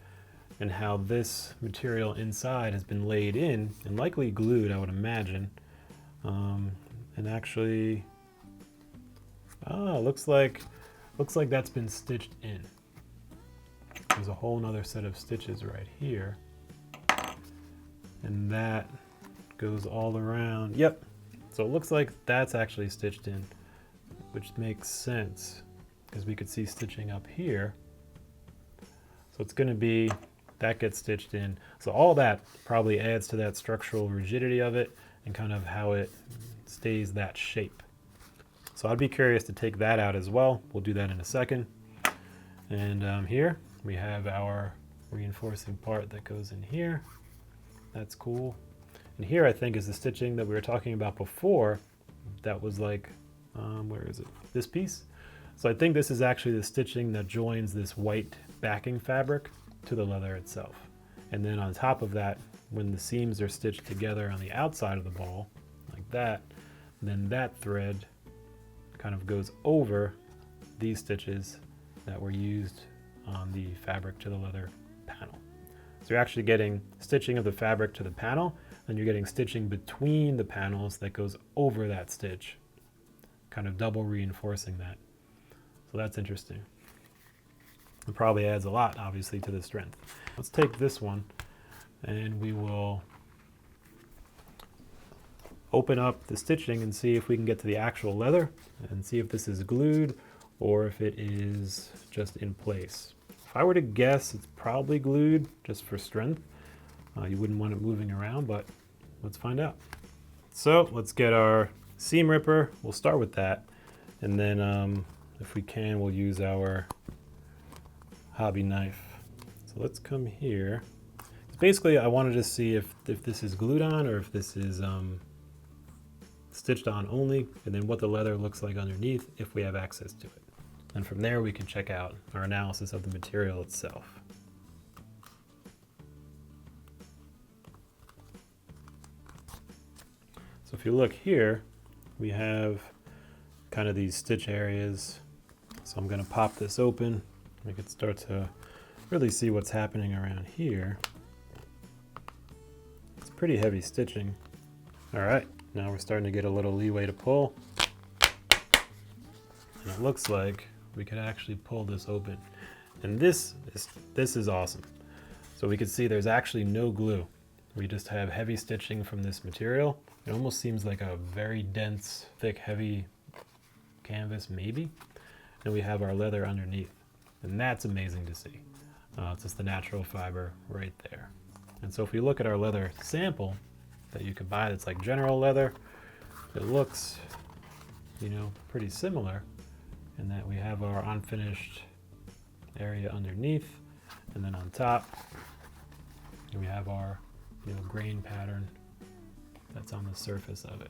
and how this material inside has been laid in and likely glued, I would imagine. And actually, looks like that's been stitched in. There's a whole nother set of stitches right here, and that goes all around. Yep. So it looks like that's actually stitched in, which makes sense because we could see stitching up here. So it's going to be, that gets stitched in. So all that probably adds to that structural rigidity of it and kind of how it stays that shape. So I'd be curious to take that out as well. We'll do that in a second. And here we have our reinforcing part that goes in here. That's cool. And here I think is the stitching that we were talking about before. That was like, where is it? This piece. So I think this is actually the stitching that joins this white backing fabric to the leather itself. And then on top of that, when the seams are stitched together on the outside of the ball, like like that. And then that thread kind of goes over these stitches that were used on the fabric to the leather panel. So you're actually getting stitching of the fabric to the panel, and you're getting stitching between the panels that goes over that stitch, kind of double reinforcing that. So that's interesting. It probably adds a lot, obviously, to the strength. Let's take this one, and we will open up the stitching and see if we can get to the actual leather and see if this is glued or if it is just in place. If I were to guess, it's probably glued just for strength. You wouldn't want it moving around, but let's find out. So let's get our seam ripper. We'll start with that, and then if we can, we'll use our hobby knife. So let's come here. Basically, I wanted to see if this is glued on or if this is stitched on only, and then what the leather looks like underneath if we have access to it. And from there we can check out our analysis of the material itself. So if you look here, we have kind of these stitch areas. So I'm going to pop this open. We can start to really see what's happening around here. It's pretty heavy stitching. All right. Now we're starting to get a little leeway to pull. And it looks like we could actually pull this open. And this is awesome. So we can see there's actually no glue. We just have heavy stitching from this material. It almost seems like a very dense, thick, heavy canvas, maybe. And we have our leather underneath. And that's amazing to see. It's just the natural fiber right there. And so if we look at our leather sample that you could buy that's like general leather, it looks, you know, pretty similar in that we have our unfinished area underneath, and then on top we have our, you know, grain pattern that's on the surface of it.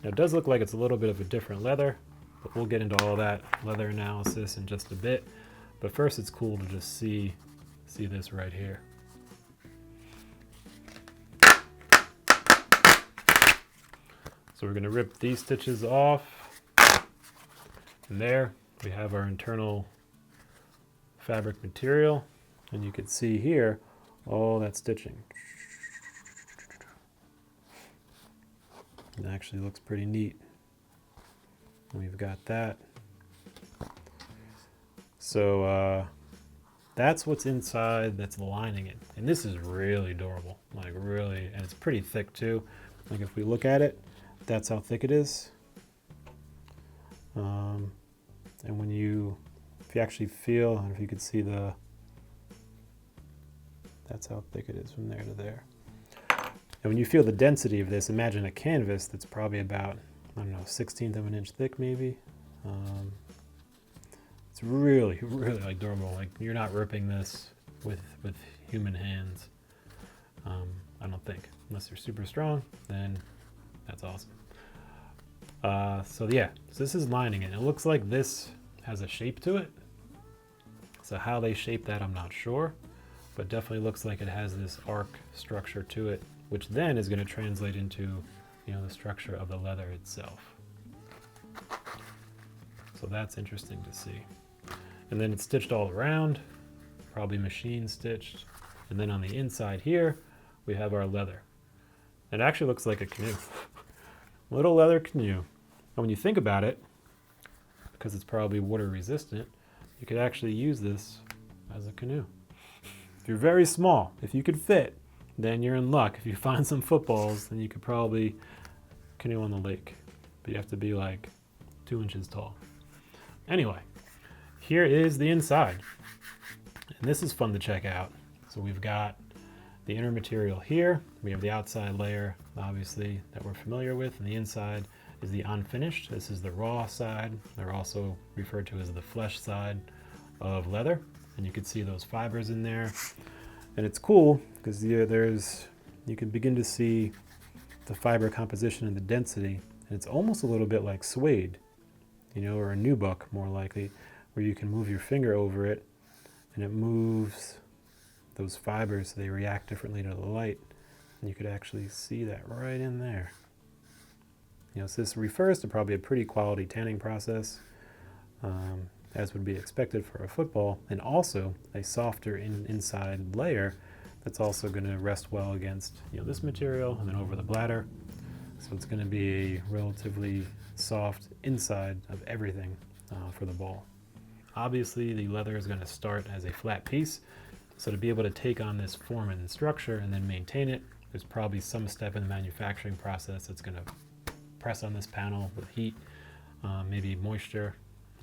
Now it does look like it's a little bit of a different leather, but we'll get into all that leather analysis in just a bit. But first it's cool to just see this right here. So we're going to rip these stitches off, and there we have our internal fabric material, and you can see here all that stitching. It actually looks pretty neat. And we've got that. So that's what's inside that's lining it, and this is really durable, like really, and it's pretty thick too. Like if we look at it, that's how thick it is. And when if you actually feel, and if you could see that's how thick it is from there to there. And when you feel the density of this, imagine a canvas that's probably about, I don't know, 1/16 of an inch thick maybe. It's really, really like durable. Like you're not ripping this with human hands. I don't think, unless you're super strong, then that's awesome. So yeah, so this is lining it. It looks like this has a shape to it. So how they shape that, I'm not sure, but definitely looks like it has this arc structure to it, which then is going to translate into, you know, the structure of the leather itself. So that's interesting to see. And then it's stitched all around, probably machine stitched. And then on the inside here, we have our leather. It actually looks like a canoe. Little leather canoe. And when you think about it, because it's probably water resistant, you could actually use this as a canoe. If you're very small, if you could fit, then you're in luck. If you find some footballs, then you could probably canoe on the lake. But you have to be like 2 inches tall. Anyway, here is the inside. And this is fun to check out. So we've got the inner material here. We have the outside layer, obviously, that we're familiar with. And the inside is the unfinished. This is the raw side. They're also referred to as the flesh side of leather. And you can see those fibers in there. And it's cool because you can begin to see the fiber composition and the density. And it's almost a little bit like suede, you know, or a nubuck more likely, where you can move your finger over it and it moves those fibers so they react differently to the light. And you could actually see that right in there. So this refers to probably a pretty quality tanning process, as would be expected for a football, and also a softer inside layer that's also going to rest well against this material and then over the bladder. So it's going to be a relatively soft inside of everything for the ball. Obviously, the leather is going to start as a flat piece, so to be able to take on this form and structure and then maintain it, there's probably some step in the manufacturing process that's going to press on this panel with heat, maybe moisture,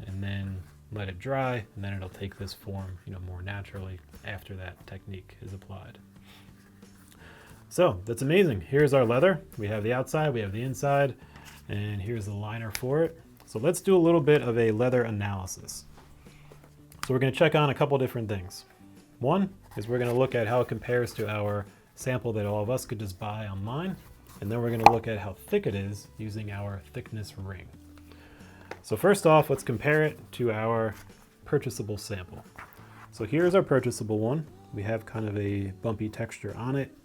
and then let it dry, and then it'll take this form more naturally after that technique is applied. So that's amazing. Here's our leather. We have the outside, we have the inside, and here's the liner for it. So let's do a little bit of a leather analysis. So we're going to check on a couple different things. One is we're going to look at how it compares to our sample that all of us could just buy online, and then we're going to look at how thick it is using our thickness ring. So first off, let's compare it to our purchasable sample. So here's our purchasable one. We have kind of a bumpy texture on it.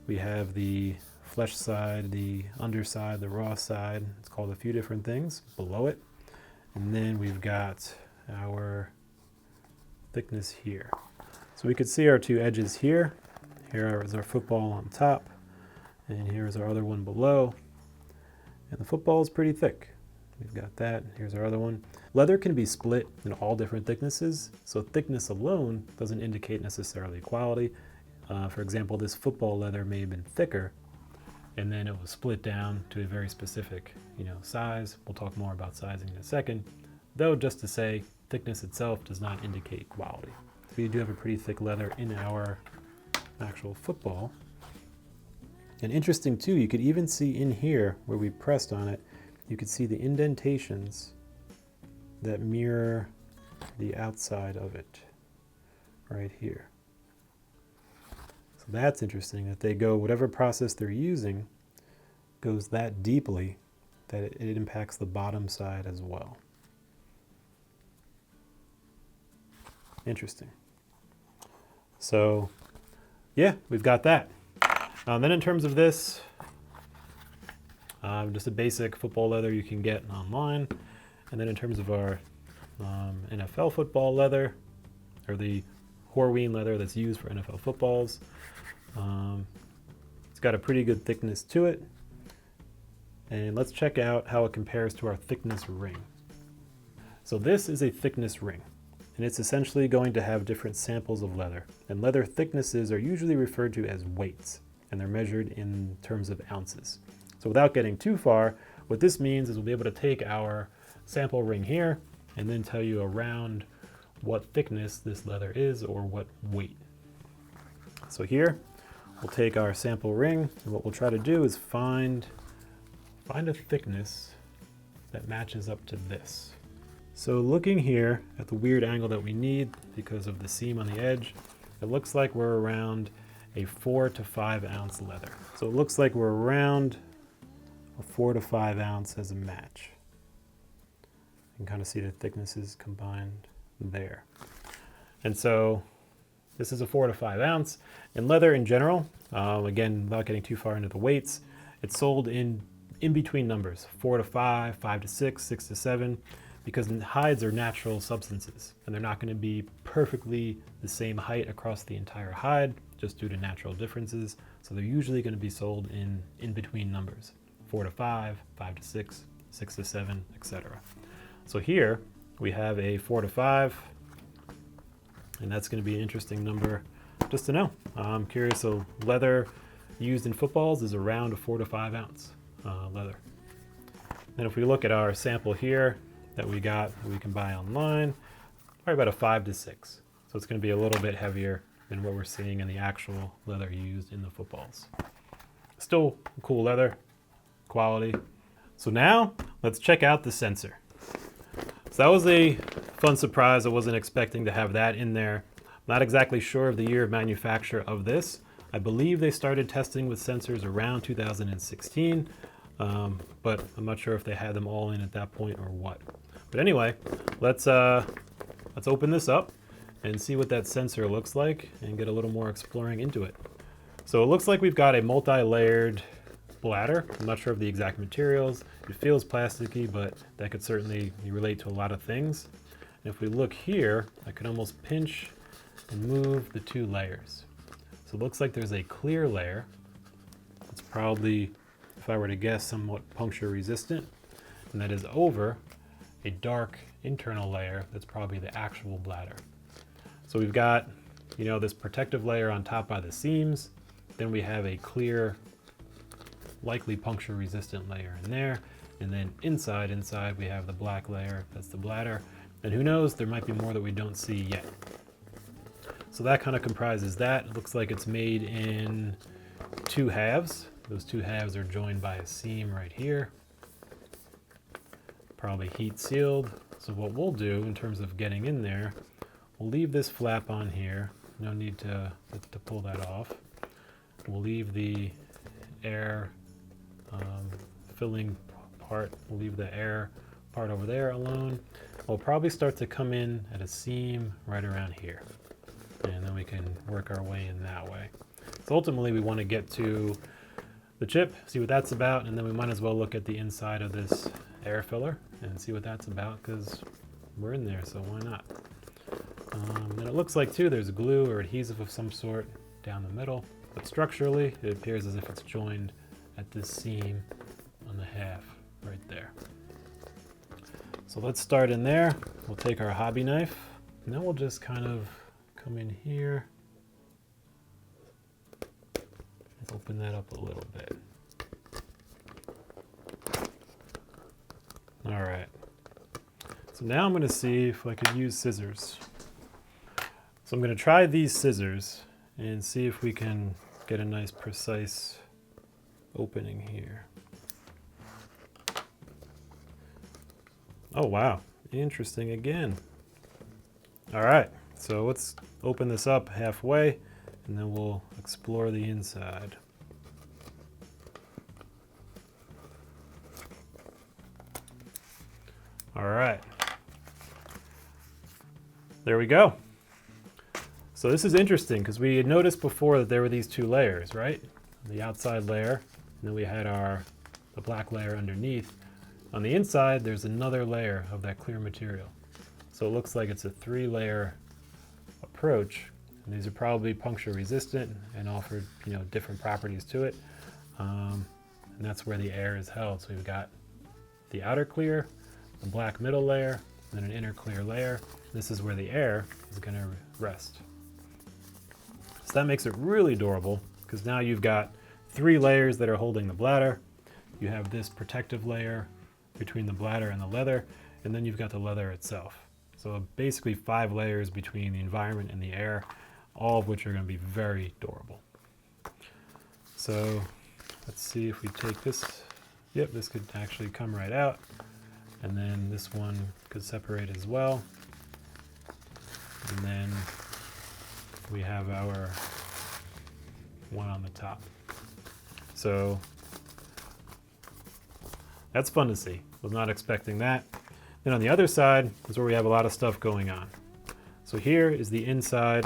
We have the flesh side, the underside, the raw side. It's called a few different things below it. And then we've got our thickness here. So we could see our two edges here. Here is our football on top, and here's our other one below. And the football is pretty thick. We've got that. Here's our other one. Leather can be split in all different thicknesses, so thickness alone doesn't indicate necessarily quality. For example, this football leather may have been thicker, and then it was split down to a very specific, size. We'll talk more about sizing in a second. Though, just to say, thickness itself does not indicate quality. We do have a pretty thick leather in our actual football. And interesting too, you could even see in here where we pressed on it, you could see the indentations that mirror the outside of it right here. So that's interesting that they go, whatever process they're using goes that deeply that it impacts the bottom side as well. Interesting. So yeah, we've got that. Then in terms of this, just a basic football leather you can get online. And then in terms of our NFL football leather, or the Horween leather that's used for NFL footballs, it's got a pretty good thickness to it. And let's check out how it compares to our thickness ring. So this is a thickness ring, and it's essentially going to have different samples of leather. And leather thicknesses are usually referred to as weights, and they're measured in terms of ounces. So without getting too far, what this means is we'll be able to take our sample ring here and then tell you around what thickness this leather is or what weight. So here, we'll take our sample ring, and what we'll try to do is find a thickness that matches up to this. So looking here at the weird angle that we need because of the seam on the edge, it looks like we're around a 4 to 5 ounce leather. So it looks like we're around a 4 to 5 ounce as a match. You can kind of see the thicknesses combined there. And so this is a 4 to 5 ounce. And leather in general, again, without getting too far into the weights, it's sold in between numbers, 4 to 5, 5 to 6, 6 to 7, because hides are natural substances, and they're not going to be perfectly the same height across the entire hide, just due to natural differences. So they're usually going to be sold in between numbers, 4 to 5, 5 to 6, 6 to 7, etc. So here we have a 4 to 5, and that's going to be an interesting number just to know. I'm curious, so leather used in footballs is around a 4 to 5 ounce leather. And if we look at our sample here that we can buy online, probably about a 5 to 6. So it's going to be a little bit heavier than what we're seeing in the actual leather used in the footballs. Still cool leather, quality. So now let's check out the sensor. So that was a fun surprise. I wasn't expecting to have that in there. Not exactly sure of the year of manufacture of this. I believe they started testing with sensors around 2016, but I'm not sure if they had them all in at that point or what. But anyway, let's open this up and see what that sensor looks like and get a little more exploring into it. So it looks like we've got a multi-layered bladder. I'm not sure of the exact materials. It feels plasticky, but that could certainly relate to a lot of things. And if we look here, I could almost pinch and move the two layers. So it looks like there's a clear layer. It's probably, if I were to guess, somewhat puncture resistant. And that is over a dark internal layer that's probably the actual bladder. So we've got, this protective layer on top by the seams. Then we have a clear, likely puncture resistant layer in there. And then inside we have the black layer, that's the bladder. And who knows, there might be more that we don't see yet. So that kind of comprises that. It looks like it's made in two halves. Those two halves are joined by a seam right here. Probably heat sealed. So what we'll do in terms of getting in there, we'll leave this flap on here. No need to pull that off. We'll leave the air filling part, we'll leave the air part over there alone. We'll probably start to come in at a seam right around here. And then we can work our way in that way. So ultimately we want to get to the chip, see what that's about, and then we might as well look at the inside of this air filler and see what that's about, because we're in there, so why not? And it looks like too there's glue or adhesive of some sort down the middle, but structurally it appears as if it's joined at this seam on the half right there. So let's start in there. We'll take our hobby knife, and then we'll just kind of come in here and open that up a little bit. All right. So now I'm going to see if I could use scissors. So I'm going to try these scissors and see if we can get a nice precise opening here. Oh wow, interesting again. All right, so let's open this up halfway and then we'll explore the inside. All right, there we go. So this is interesting because we had noticed before that there were these two layers, right? The outside layer, and then we had the black layer underneath. On the inside, there's another layer of that clear material. So it looks like it's a 3-layer approach. And these are probably puncture resistant and offer, different properties to it. And that's where the air is held. So we've got the outer clear, the black middle layer, and then an inner clear layer. This is where the air is going to rest. So that makes it really durable because now you've got 3 layers that are holding the bladder. You have this protective layer between the bladder and the leather, and then you've got the leather itself. So basically 5 layers between the environment and the air, all of which are going to be very durable. So let's see if we take this. Yep, this could actually come right out, and then this one could separate as well. And then we have our one on the top. So that's fun to see. Was not expecting that. Then on the other side is where we have a lot of stuff going on. So here is the inside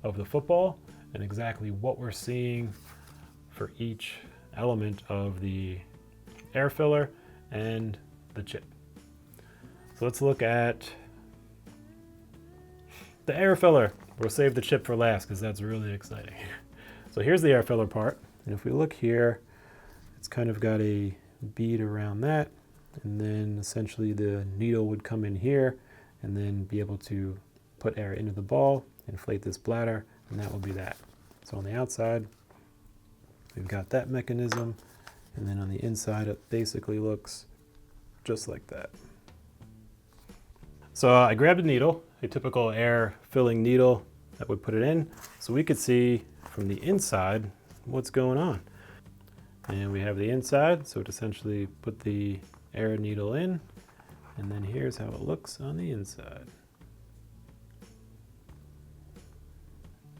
of the football and exactly what we're seeing for each element of the air filler and the chip. So let's look at the air filler. We'll save the chip for last because that's really exciting. So here's the air filler part. And if we look here, it's kind of got a bead around that. And then essentially the needle would come in here and then be able to put air into the ball, inflate this bladder, and that will be that. So on the outside, we've got that mechanism. And then on the inside, it basically looks just like that. So I grabbed a needle, a typical air filling needle that would put it in, so we could see from the inside what's going on. And we have the inside, so it essentially put the air needle in, and then here's how it looks on the inside.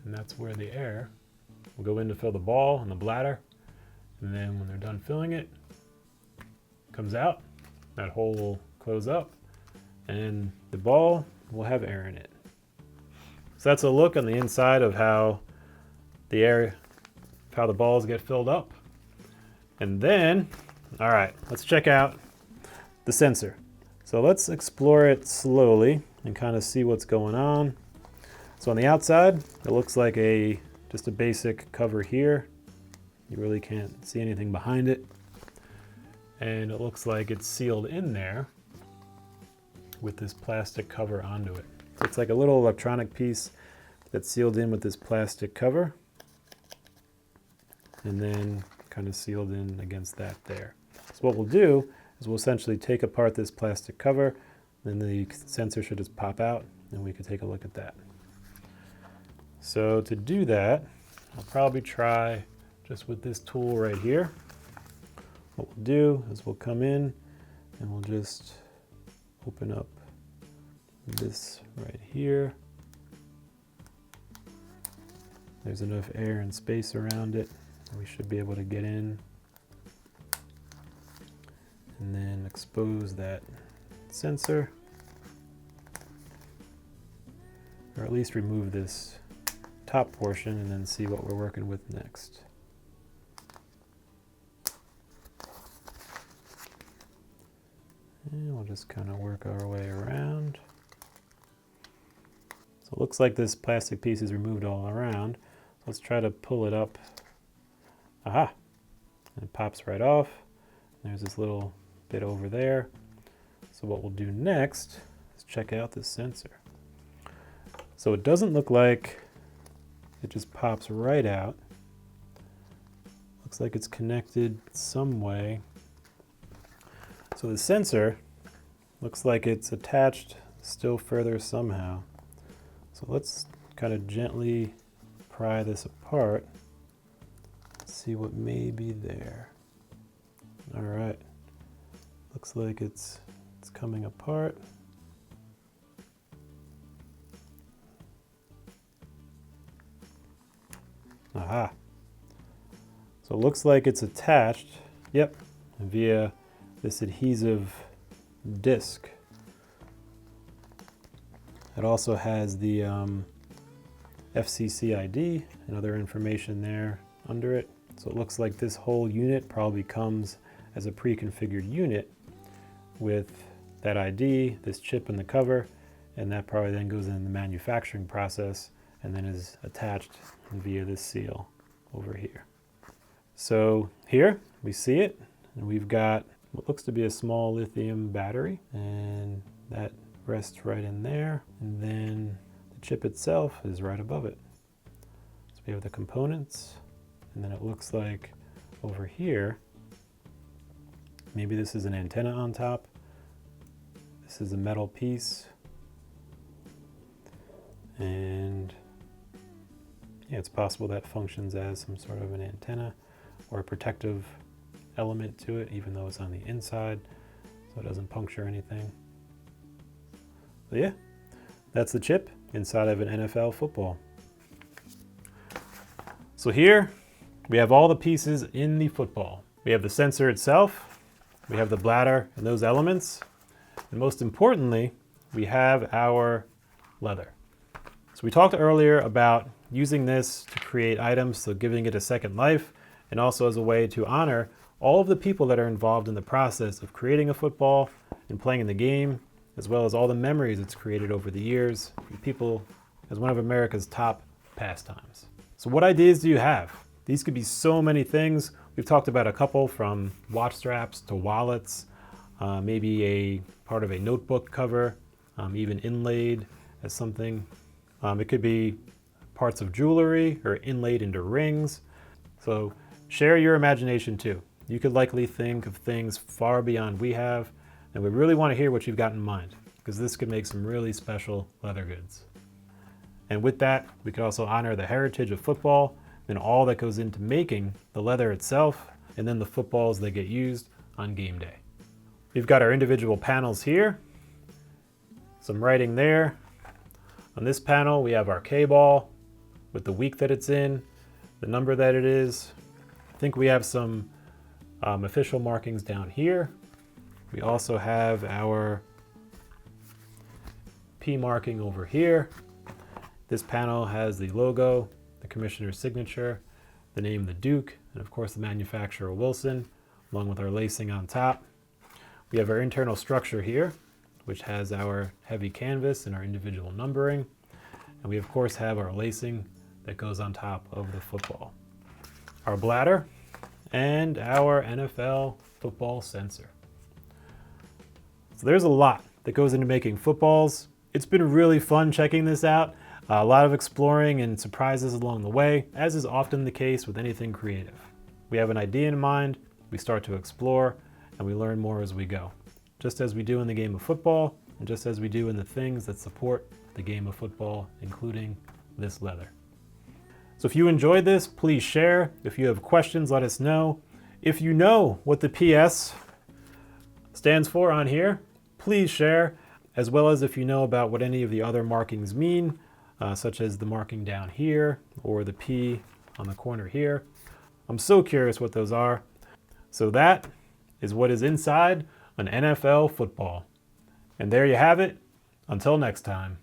And that's where the air will go in to fill the ball and the bladder, and then when they're done filling it, it comes out, that hole will close up, and the ball will have air in it. So that's a look on the inside of how the balls get filled up. And then, all right, let's check out the sensor. So let's explore it slowly and kind of see what's going on. So on the outside, it looks like just a basic cover here. You really can't see anything behind it. And it looks like it's sealed in there with this plastic cover onto it. So it's like a little electronic piece that's sealed in with this plastic cover, and then kind of sealed in against that there. So what we'll do is we'll essentially take apart this plastic cover, then the sensor should just pop out, and we can take a look at that. So to do that, I'll probably try just with this tool right here. What we'll do is we'll come in and we'll just open up this right here. There's enough air and space around it. We should be able to get in and then expose that sensor, or at least remove this top portion and then see what we're working with next. And we'll just kind of work our way around. So it looks like this plastic piece is removed all around. Let's try to pull it up. Aha! And it pops right off. There's this little bit over there. So what we'll do next is check out this sensor. So it doesn't look like it just pops right out. Looks like it's connected some way. So the sensor looks like it's attached still further somehow. So let's kind of gently pry this apart, see what may be there. All right, looks like it's coming apart. Aha. So it looks like it's attached, yep, via this adhesive disc. It also has the FCC ID and other information there under it. So it looks like this whole unit probably comes as a pre-configured unit with that ID, this chip in the cover, and that probably then goes in the manufacturing process and then is attached via this seal over here. So here we see it, and we've got what looks to be a small lithium battery, and that rests right in there, and then the chip itself is right above it. So we have the components, and then it looks like over here, maybe this is an antenna on top. This is a metal piece, and yeah, it's possible that functions as some sort of an antenna or a protective element to it, even though it's on the inside, so it doesn't puncture anything. So yeah, that's the chip inside of an NFL football. So here we have all the pieces in the football. We have the sensor itself, we have the bladder and those elements, and most importantly, we have our leather. So we talked earlier about using this to create items, so giving it a second life, and also as a way to honor all of the people that are involved in the process of creating a football and playing in the game, as well as all the memories it's created over the years for people as one of America's top pastimes. So what ideas do you have? These could be so many things. We've talked about a couple, from watch straps to wallets, maybe a part of a notebook cover, even inlaid as something. It could be parts of jewelry or inlaid into rings. So share your imagination too. You could likely think of things far beyond we have, and we really want to hear what you've got in mind, because this could make some really special leather goods. And with that, we could also honor the heritage of football and all that goes into making the leather itself, and then the footballs that get used on game day. We've got our individual panels here, some writing there. On this panel, we have our K-ball with the week that it's in, the number that it is. I think we have some official markings down here. We also have our P marking over here. This panel has the logo, the commissioner's signature. the name the Duke, and of course the manufacturer Wilson, along with our lacing on top. We have our internal structure here, which has our heavy canvas and our individual numbering. And we of course have our lacing that goes on top of the football. Our bladder and our NFL football sensor. So there's a lot that goes into making footballs. It's been really fun checking this out. A lot of exploring and surprises along the way, as is often the case with anything creative. We have an idea in mind, we start to explore, and we learn more as we go. Just as we do in the game of football, and just as we do in the things that support the game of football, including this leather. So if you enjoyed this, please share. If you have questions, let us know. If you know what the PS stands for on here, please share, as well as if you know about what any of the other markings mean, such as the marking down here or the P on the corner here. I'm so curious what those are. So that is what is inside an NFL football. And there you have it. Until next time.